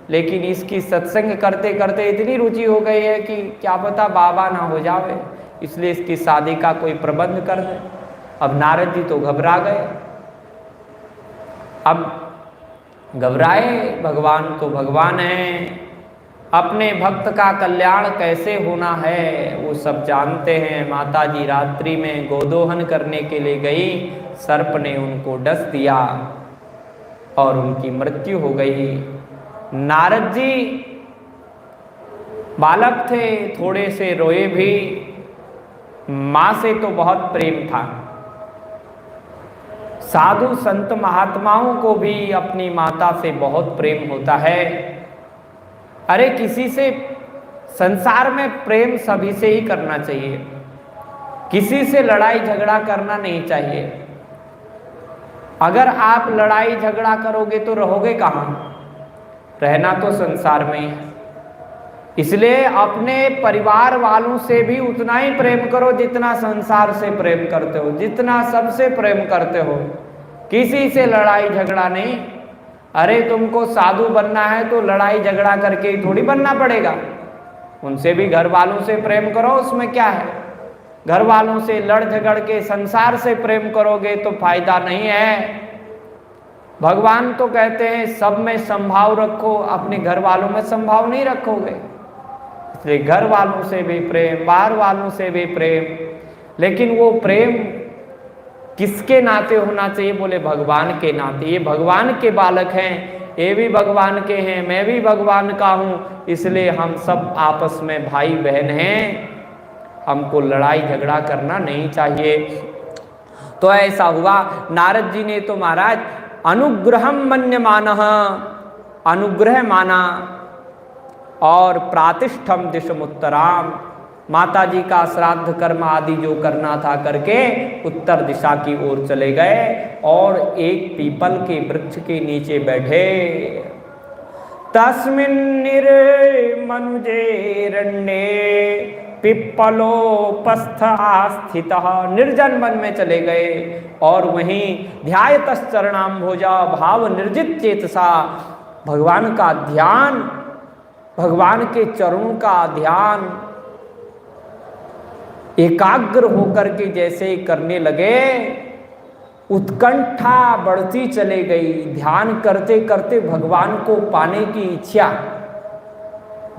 लेकिन इसकी सत्संग करते करते इतनी रुचि हो गई है कि क्या पता बाबा ना हो जावे, इसलिए इसकी शादी का कोई प्रबंध कर दे। अब नारद जी तो घबरा गए। अब घबराए, भगवान तो भगवान हैं, अपने भक्त का कल्याण कैसे होना है वो सब जानते हैं। माता जी रात्रि में गोदोहन करने के लिए गई, सर्प ने उनको डस दिया और उनकी मृत्यु हो गई। नारद जी बालक थे, थोड़े से रोए भी। माँ से तो बहुत प्रेम था। साधु संत महात्माओं को भी अपनी माता से बहुत प्रेम होता है। अरे किसी से संसार में प्रेम सभी से ही करना चाहिए, किसी से लड़ाई झगड़ा करना नहीं चाहिए। अगर आप लड़ाई झगड़ा करोगे तो रहोगे कहाँ? रहना तो संसार में ही है। इसलिए अपने परिवार वालों से भी उतना ही प्रेम करो जितना संसार से प्रेम करते हो, जितना सबसे प्रेम करते हो। किसी से लड़ाई झगड़ा नहीं। अरे तुमको साधु बनना है तो लड़ाई झगड़ा करके ही थोड़ी बनना पड़ेगा, उनसे भी घर वालों से प्रेम करो, उसमें क्या है। घर वालों से लड़ झगड़ के संसार से प्रेम करोगे तो फायदा नहीं है। भगवान तो कहते हैं सब में संभाव रखो, अपने घर वालों में संभाव नहीं रखोगे। इसलिए घर वालों से भी प्रेम, बाहर वालों से भी प्रेम, लेकिन वो प्रेम किसके नाते होना चाहिए? बोले भगवान के नाते। ये भगवान के बालक हैं, ये भी भगवान के हैं, मैं भी भगवान का हूँ, इसलिए हम सब आपस में भाई बहन हैं, हमको लड़ाई झगड़ा करना नहीं चाहिए। तो ऐसा हुआ। नारद जी ने तो महाराज अनुग्रहम मन्यमानः, अनुग्रह माना और प्रातिष्ठम दिशमुत्तराम, माता जी का श्राद्ध कर्म आदि जो करना था करके उत्तर दिशा की ओर चले गए और एक पीपल के वृक्ष के नीचे बैठे। तस्मिन् निर्मनुजेरण्ये पिप्पलोपस्थ आस्थितः, निर्जन वन में चले गए और वहीं ध्यायतश्चरणाम्भोजा भाव निर्जित चेतसा भगवान का ध्यान, भगवान के चरणों का ध्यान एकाग्र होकर के जैसे करने लगे, उत्कंठा बढ़ती चले गई। ध्यान करते करते भगवान को पाने की इच्छा,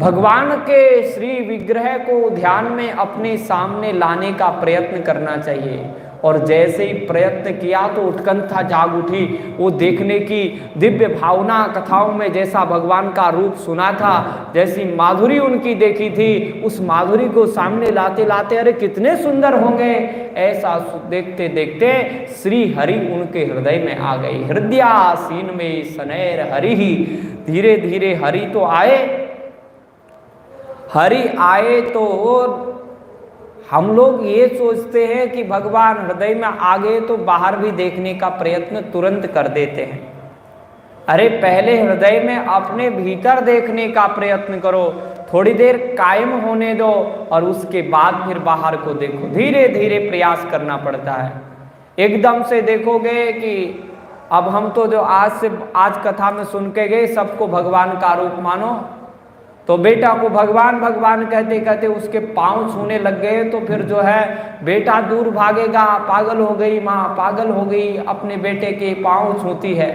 भगवान के श्री विग्रह को ध्यान में अपने सामने लाने का प्रयत्न करना चाहिए। और जैसे ही प्रयत्न किया तो उत्कंठा जाग उठी। वो देखने की दिव्य भावना, कथाओं में जैसा भगवान का रूप सुना था, जैसी माधुरी उनकी देखी थी, उस माधुरी को सामने लाते लाते अरे कितने सुंदर होंगे, ऐसा देखते देखते श्री हरि उनके हृदय में आ गए। हृदयासीन में सनैर हरि ही, धीरे धीरे हरि तो आए। हरि आए तो हम लोग ये सोचते हैं कि भगवान हृदय में आ गए तो बाहर भी देखने का प्रयत्न तुरंत कर देते हैं। अरे पहले हृदय में अपने भीतर देखने का प्रयत्न करो, थोड़ी देर कायम होने दो और उसके बाद फिर बाहर को देखो। धीरे धीरे प्रयास करना पड़ता है। एकदम से देखोगे कि अब हम तो जो आज कथा में सुन के गए सबको भगवान का रूप मानो, तो बेटा को भगवान भगवान कहते कहते उसके पांव छूने लग गए तो फिर जो है बेटा दूर भागेगा, पागल हो गई माँ, पागल हो गई, अपने बेटे के पांव छूती है।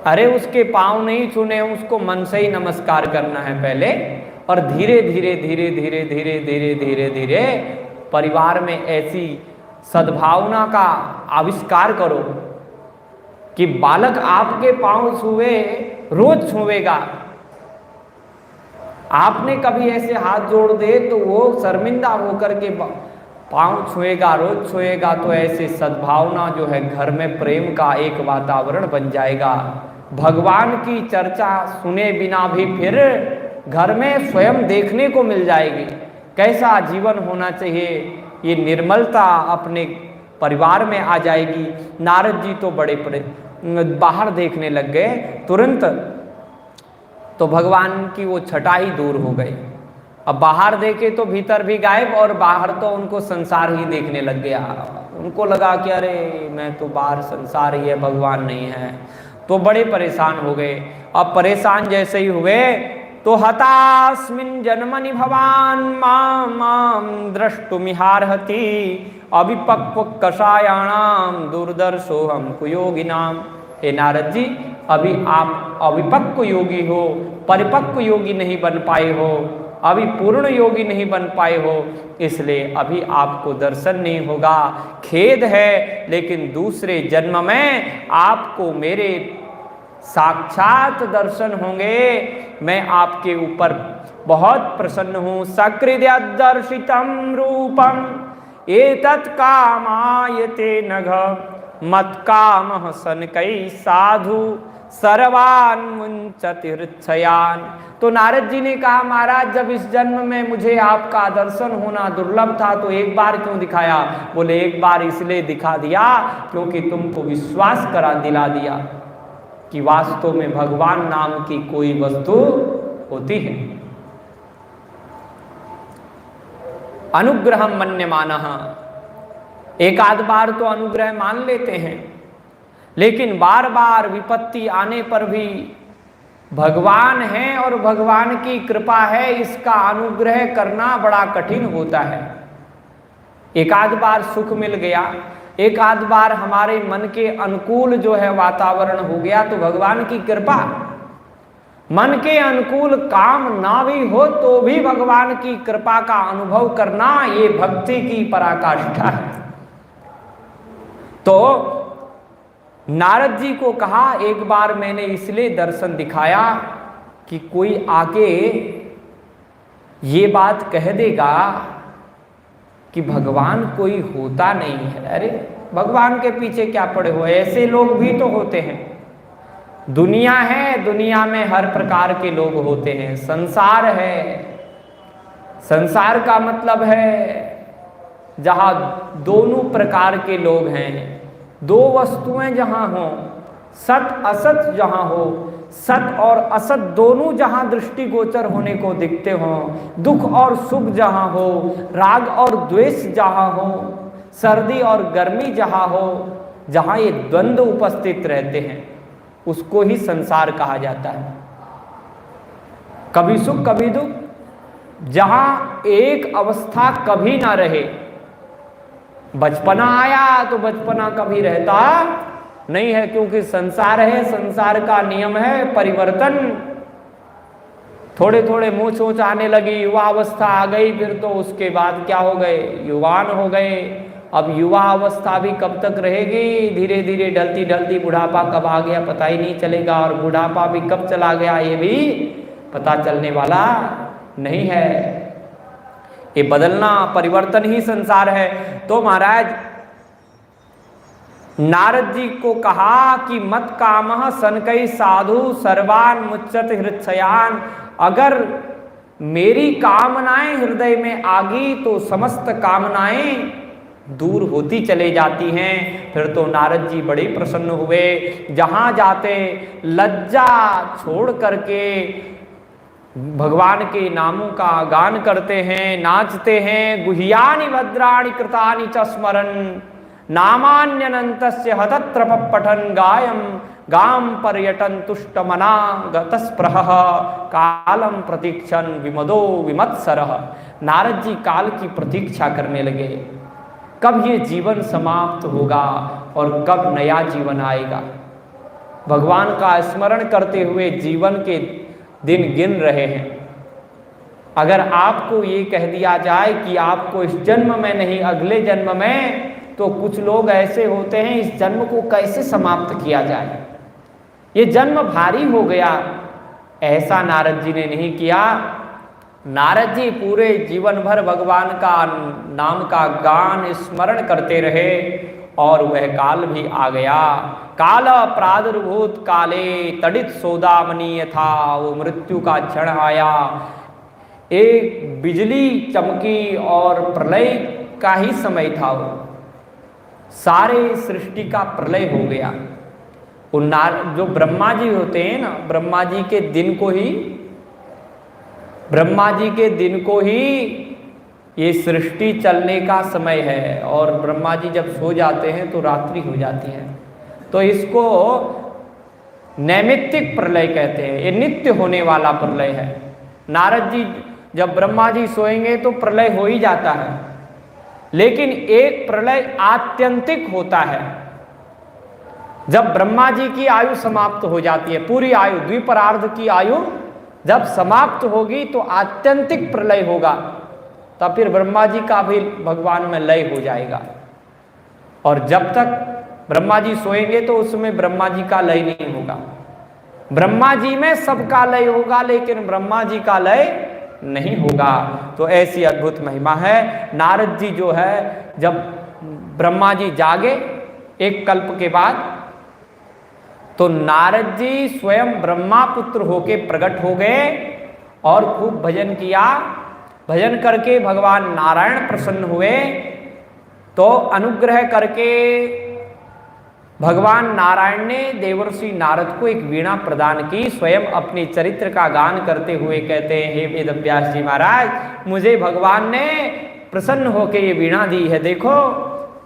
अरे उसके पांव नहीं छूने, उसको मन से ही नमस्कार करना है पहले। और धीरे धीरे धीरे धीरे धीरे धीरे धीरे धीरे परिवार में ऐसी सद्भावना का आविष्कार करो कि बालक आपके पांव छुए, रोज छुएगा। आपने कभी ऐसे हाथ जोड़ दे तो वो शर्मिंदा होकर के पांव छुएगा, रोज छुएगा। तो ऐसे सद्भावना जो है घर में प्रेम का एक वातावरण बन जाएगा। भगवान की चर्चा सुने बिना भी फिर घर में स्वयं देखने को मिल जाएगी कैसा जीवन होना चाहिए। ये निर्मलता अपने परिवार में आ जाएगी। नारद जी तो बड़े बाहर देखने लग गए तुरंत, तो भगवान की वो छटा ही दूर हो गई। अब बाहर देखे तो भीतर भी गायब, और बाहर तो उनको संसार ही देखने लग गया। उनको लगा कि अरे मैं तो बाहर संसार ही है, भगवान नहीं है। तो बड़े परेशान हो गए। अब परेशान जैसे ही हुए तो हतास्मिन् जन्मनि भवान माम द्रष्टुमिहार्हति अभिपक्व कषायाणाम दुर्दर्शो हम कुयोगिनाम। हे नारद जी, अभी आप अविपक्व योगी हो, परिपक्व योगी नहीं बन पाए हो, अभी पूर्ण योगी नहीं बन पाए हो, इसलिए अभी आपको दर्शन नहीं होगा। खेद है, लेकिन दूसरे जन्म में आपको मेरे साक्षात दर्शन होंगे। मैं आपके ऊपर बहुत प्रसन्न हूँ। सकृद्यदर्शितं रूपम एतत् कामायते नघ मत्कामः सनकै साधु सर्वान् मुंचति हृच्छयान। तो नारद जी ने कहा, महाराज जब इस जन्म में मुझे आपका दर्शन होना दुर्लभ था तो एक बार क्यों दिखाया? बोले एक बार इसलिए दिखा दिया क्योंकि तुमको विश्वास करा दिला दिया कि वास्तव में भगवान नाम की कोई वस्तु होती है। अनुग्रहम मन्यमानः, एक आध बार तो अनुग्रह मान लेते हैं, लेकिन बार बार विपत्ति आने पर भी भगवान है और भगवान की कृपा है, इसका अनुग्रह करना बड़ा कठिन होता है। एक आध बार सुख मिल गया, एक आध बार हमारे मन के अनुकूल जो है वातावरण हो गया तो भगवान की कृपा। मन के अनुकूल काम ना भी हो तो भी भगवान की कृपा का अनुभव करना, ये भक्ति की पराकाष्ठा है। तो नारद जी को कहा, एक बार मैंने इसलिए दर्शन दिखाया कि कोई आके ये बात कह देगा कि भगवान कोई होता नहीं है। अरे भगवान के पीछे क्या पड़े हो, ऐसे लोग भी तो होते हैं। दुनिया है, दुनिया में हर प्रकार के लोग होते हैं, संसार है, संसार का मतलब है जहां दोनों प्रकार के लोग हैं, दो वस्तुएं जहां हों, सत असत जहां हो, सत और असत दोनों जहां दृष्टिगोचर होने को दिखते हों, दुख और सुख जहां हो, राग और द्वेष जहां हो, सर्दी और गर्मी जहां हो, जहां ये द्वंद्व उपस्थित रहते हैं, उसको ही संसार कहा जाता है। कभी सुख कभी दुख, जहां एक अवस्था कभी ना रहे। बचपना आया तो बचपना कभी रहता नहीं है, क्योंकि संसार है, संसार का नियम है परिवर्तन। थोड़े थोड़े मूंछ ऊंच आने लगी, युवा अवस्था आ गई, फिर तो उसके बाद क्या हो गए, युवान हो गए। अब युवा अवस्था भी कब तक रहेगी, धीरे धीरे ढलती ढलती बुढ़ापा कब आ गया पता ही नहीं चलेगा, और बुढ़ापा भी कब चला गया ये भी पता चलने वाला नहीं है। ये बदलना परिवर्तन ही संसार है। तो महाराज नारद जी को कहा कि मत कामः सनकई साधु सर्वान मुच्यत हृच्छयान, अगर मेरी कामनाएं हृदय में आ गई तो समस्त कामनाएं दूर होती चले जाती हैं। फिर तो नारद जी बड़े प्रसन्न हुए, जहां जाते लज्जा छोड़ करके भगवान के नामों का गान करते हैं, नाचते हैं। गुह्यानि भद्राणि कृतानि च स्मरन् नामान्यनन्तस्य हतत्र पठन गायम गाम पर्यटन तुष्टमना गतस्पृहः कालम प्रतीक्षन विमदो विमत्सरः। नारद जी काल की प्रतीक्षा करने लगे, कब ये जीवन समाप्त होगा और कब नया जीवन आएगा। भगवान का स्मरण करते हुए जीवन के दिन गिन रहे हैं। अगर आपको ये कह दिया जाए कि आपको इस जन्म में नहीं अगले जन्म में, तो कुछ लोग ऐसे होते हैं इस जन्म को कैसे समाप्त किया जाए, ये जन्म भारी हो गया। ऐसा नारद जी ने नहीं किया। नारद जी पूरे जीवन भर भगवान का नाम का गान स्मरण करते रहे, और वह काल भी आ गया। काल प्रादुर्भूत काले तड़ित सौदामनी था, वो मृत्यु का क्षण आया। एक बिजली चमकी और प्रलय का ही समय था, वो सारे सृष्टि का प्रलय हो गया। जो ब्रह्मा जी होते हैं ना, ब्रह्मा जी के दिन को ही ये सृष्टि चलने का समय है, और ब्रह्मा जी जब सो जाते हैं तो रात्रि हो जाती है। तो इसको नैमित्तिक प्रलय कहते हैं, ये नित्य होने वाला प्रलय है। नारद जी जब ब्रह्मा जी सोएंगे तो प्रलय हो ही जाता है, लेकिन एक प्रलय आत्यंतिक होता है। जब ब्रह्मा जी की आयु समाप्त हो जाती है, पूरी आयु द्विपरार्ध की आयु जब समाप्त होगी तो आत्यंतिक प्रलय होगा, तब फिर ब्रह्मा जी का भी भगवान में लय हो जाएगा। और जब तक ब्रह्मा जी सोएंगे तो उसमें ब्रह्मा जी का लय नहीं होगा। ब्रह्मा जी में सबका लय होगा, लेकिन ब्रह्मा जी का लय नहीं होगा। तो ऐसी अद्भुत महिमा है। नारद जी जो है, जब ब्रह्मा जी जागे एक कल्प के बाद, तो नारद जी स्वयं ब्रह्मा पुत्र होके प्रकट हो गए और खूब भजन किया। भजन करके भगवान नारायण प्रसन्न हुए, तो अनुग्रह करके भगवान नारायण ने देवर्षि नारद को एक वीणा प्रदान की। स्वयं अपने चरित्र का गान करते हुए कहते हैं, हे वेदव्यास जी महाराज, मुझे भगवान ने प्रसन्न होकर ये वीणा दी है। देखो,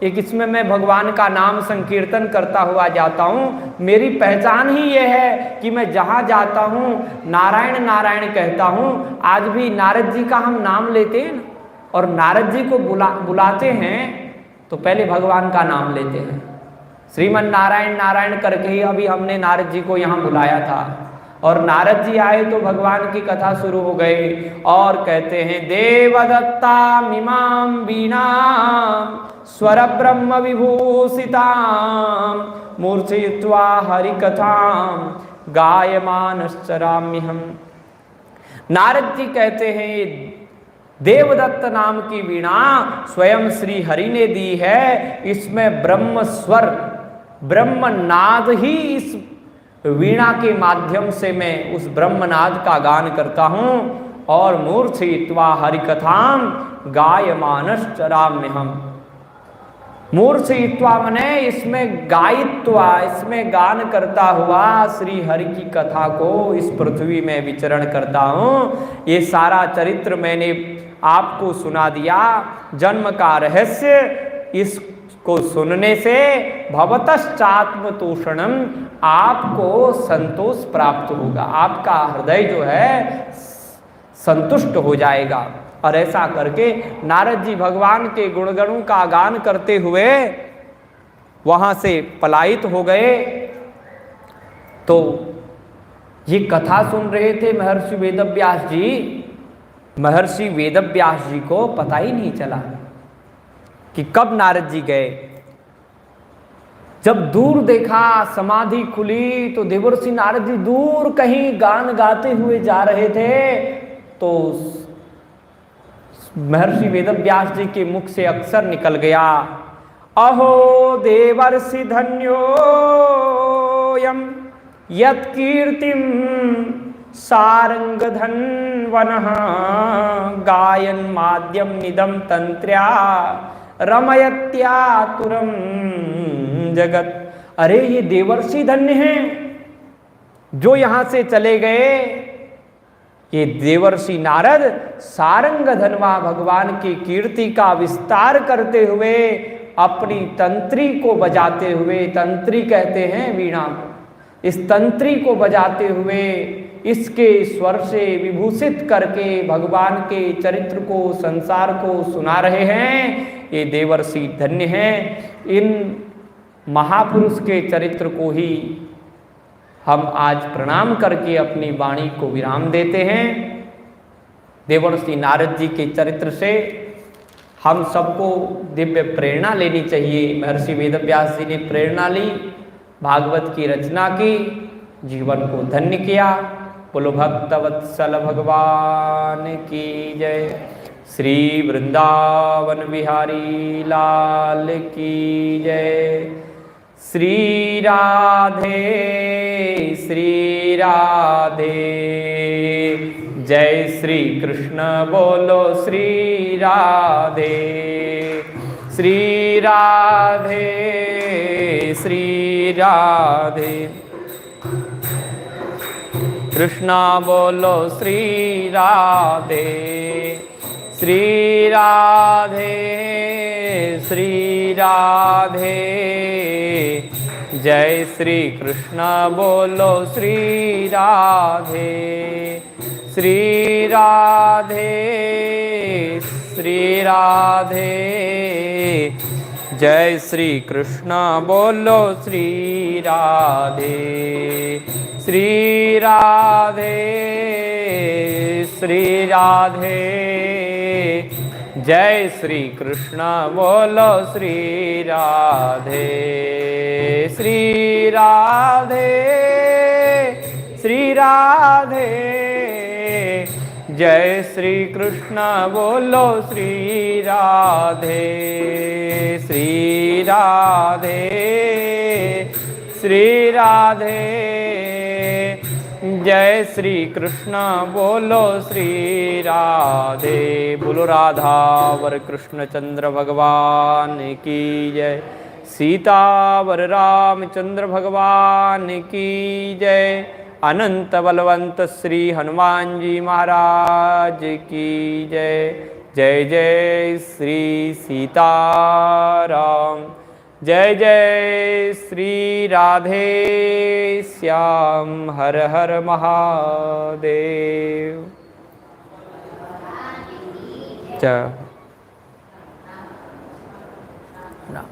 एक इसमें मैं भगवान का नाम संकीर्तन करता हुआ जाता हूँ। मेरी पहचान ही ये है कि मैं जहाँ जाता हूँ नारायण नारायण कहता हूँ। आज भी नारद जी का हम नाम लेते हैं और नारद जी को बुलाते हैं तो पहले भगवान का नाम लेते हैं। श्रीमन नारायण नारायण करके ही अभी हमने नारद जी को यहाँ बुलाया था, और नारद जी आए तो भगवान की कथा शुरू हो गई। और कहते हैं, देवदत्ता मिमाम वीणाम स्वर ब्रह्म विभूषिताम मूर्छयित्वा हरिकथाम गायमानश्चराम्यहम्। नारद जी कहते हैं, देवदत्त नाम की वीणा स्वयं श्री हरि ने दी है। इसमें ब्रह्म स्वर, ब्रह्मनाद ही इस वीणा के माध्यम से मैं उस ब्रह्मनाद का गान करता हूँ। और मूर्छित्वा हरिकथाम गायमानश्चराम्य हम। मूर्छित्वा मने इसमें गायित्वा, इसमें गान करता हुआ श्री हरि की कथा को इस पृथ्वी में विचरण करता हूँ। ये सारा चरित्र मैंने आपको सुना दिया। जन्म का रहस्य इसको सुनने से भवतश्चात्मतोषणम, आपको संतोष प्राप्त होगा, आपका हृदय जो है संतुष्ट हो जाएगा। और ऐसा करके नारद जी भगवान के गुणगणों का गान करते हुए वहां से पलायित हो गए। तो ये कथा सुन रहे थे महर्षि वेदव्यास जी। महर्षि वेदव्यास जी को पता ही नहीं चला कि कब नारद जी गए। जब दूर देखा समाधि खुली तो देवर्षि नारद जी दूर कहीं गान गाते हुए जा रहे थे। तो महर्षि वेदव्यास जी के मुख से अक्षर निकल गया, अहो देवर्षि धन्योयम यत्कीर्तिम सारंगधन्वनः गायन माद्यम निदम तंत्र्या रमयत्यातुरम जगत। अरे ये देवर्षि धन्य हैं जो यहां से चले गए। ये देवर्षि नारद सारंग धनवा भगवान की कीर्ति का विस्तार करते हुए अपनी तंत्री को बजाते हुए, तंत्री कहते हैं वीणा, इस तंत्री को बजाते हुए इसके स्वर से विभूषित करके भगवान के चरित्र को, संसार को सुना रहे हैं। ये देवर्षि धन्य हैं। इन महापुरुष के चरित्र को ही हम आज प्रणाम करके अपनी वाणी को विराम देते हैं। देवर्षि नारद जी के चरित्र से हम सबको दिव्य प्रेरणा लेनी चाहिए। महर्षि वेदव्यास जी ने प्रेरणा ली, भागवत की रचना की, जीवन को धन्य किया। बोलो भक्तवत्सल भगवान की जय। श्री वृंदावन बिहारी लाल की जय। श्री राधे श्री राधे, जय श्री कृष्ण बोलो श्री राधे। श्री राधे श्री राधे, कृष्णा बोलो श्री राधे। श्री राधे श्री राधे, जय श्री कृष्ण बोलो श्री राधे। श्री राधे श्री राधे, जय श्री कृष्ण बोलो श्री राधे। श्री राधे श्री राधे, जय श्री कृष्ण बोलो श्री राधे। श्री राधे श्री राधे, जय श्री कृष्ण बोलो श्री राधे। श्री राधे श्री राधे, जय श्री कृष्ण बोलो श्री राधे। बोलो राधावर कृष्ण चंद्र भगवान की जय। सीतावर रामचंद्र भगवान की जय। अनंत बलवंत श्री हनुमान जी महाराज की जय। जय जय श्री सीताराम, जय जय श्री राधे श्याम। हर हर महादेव। जय राम।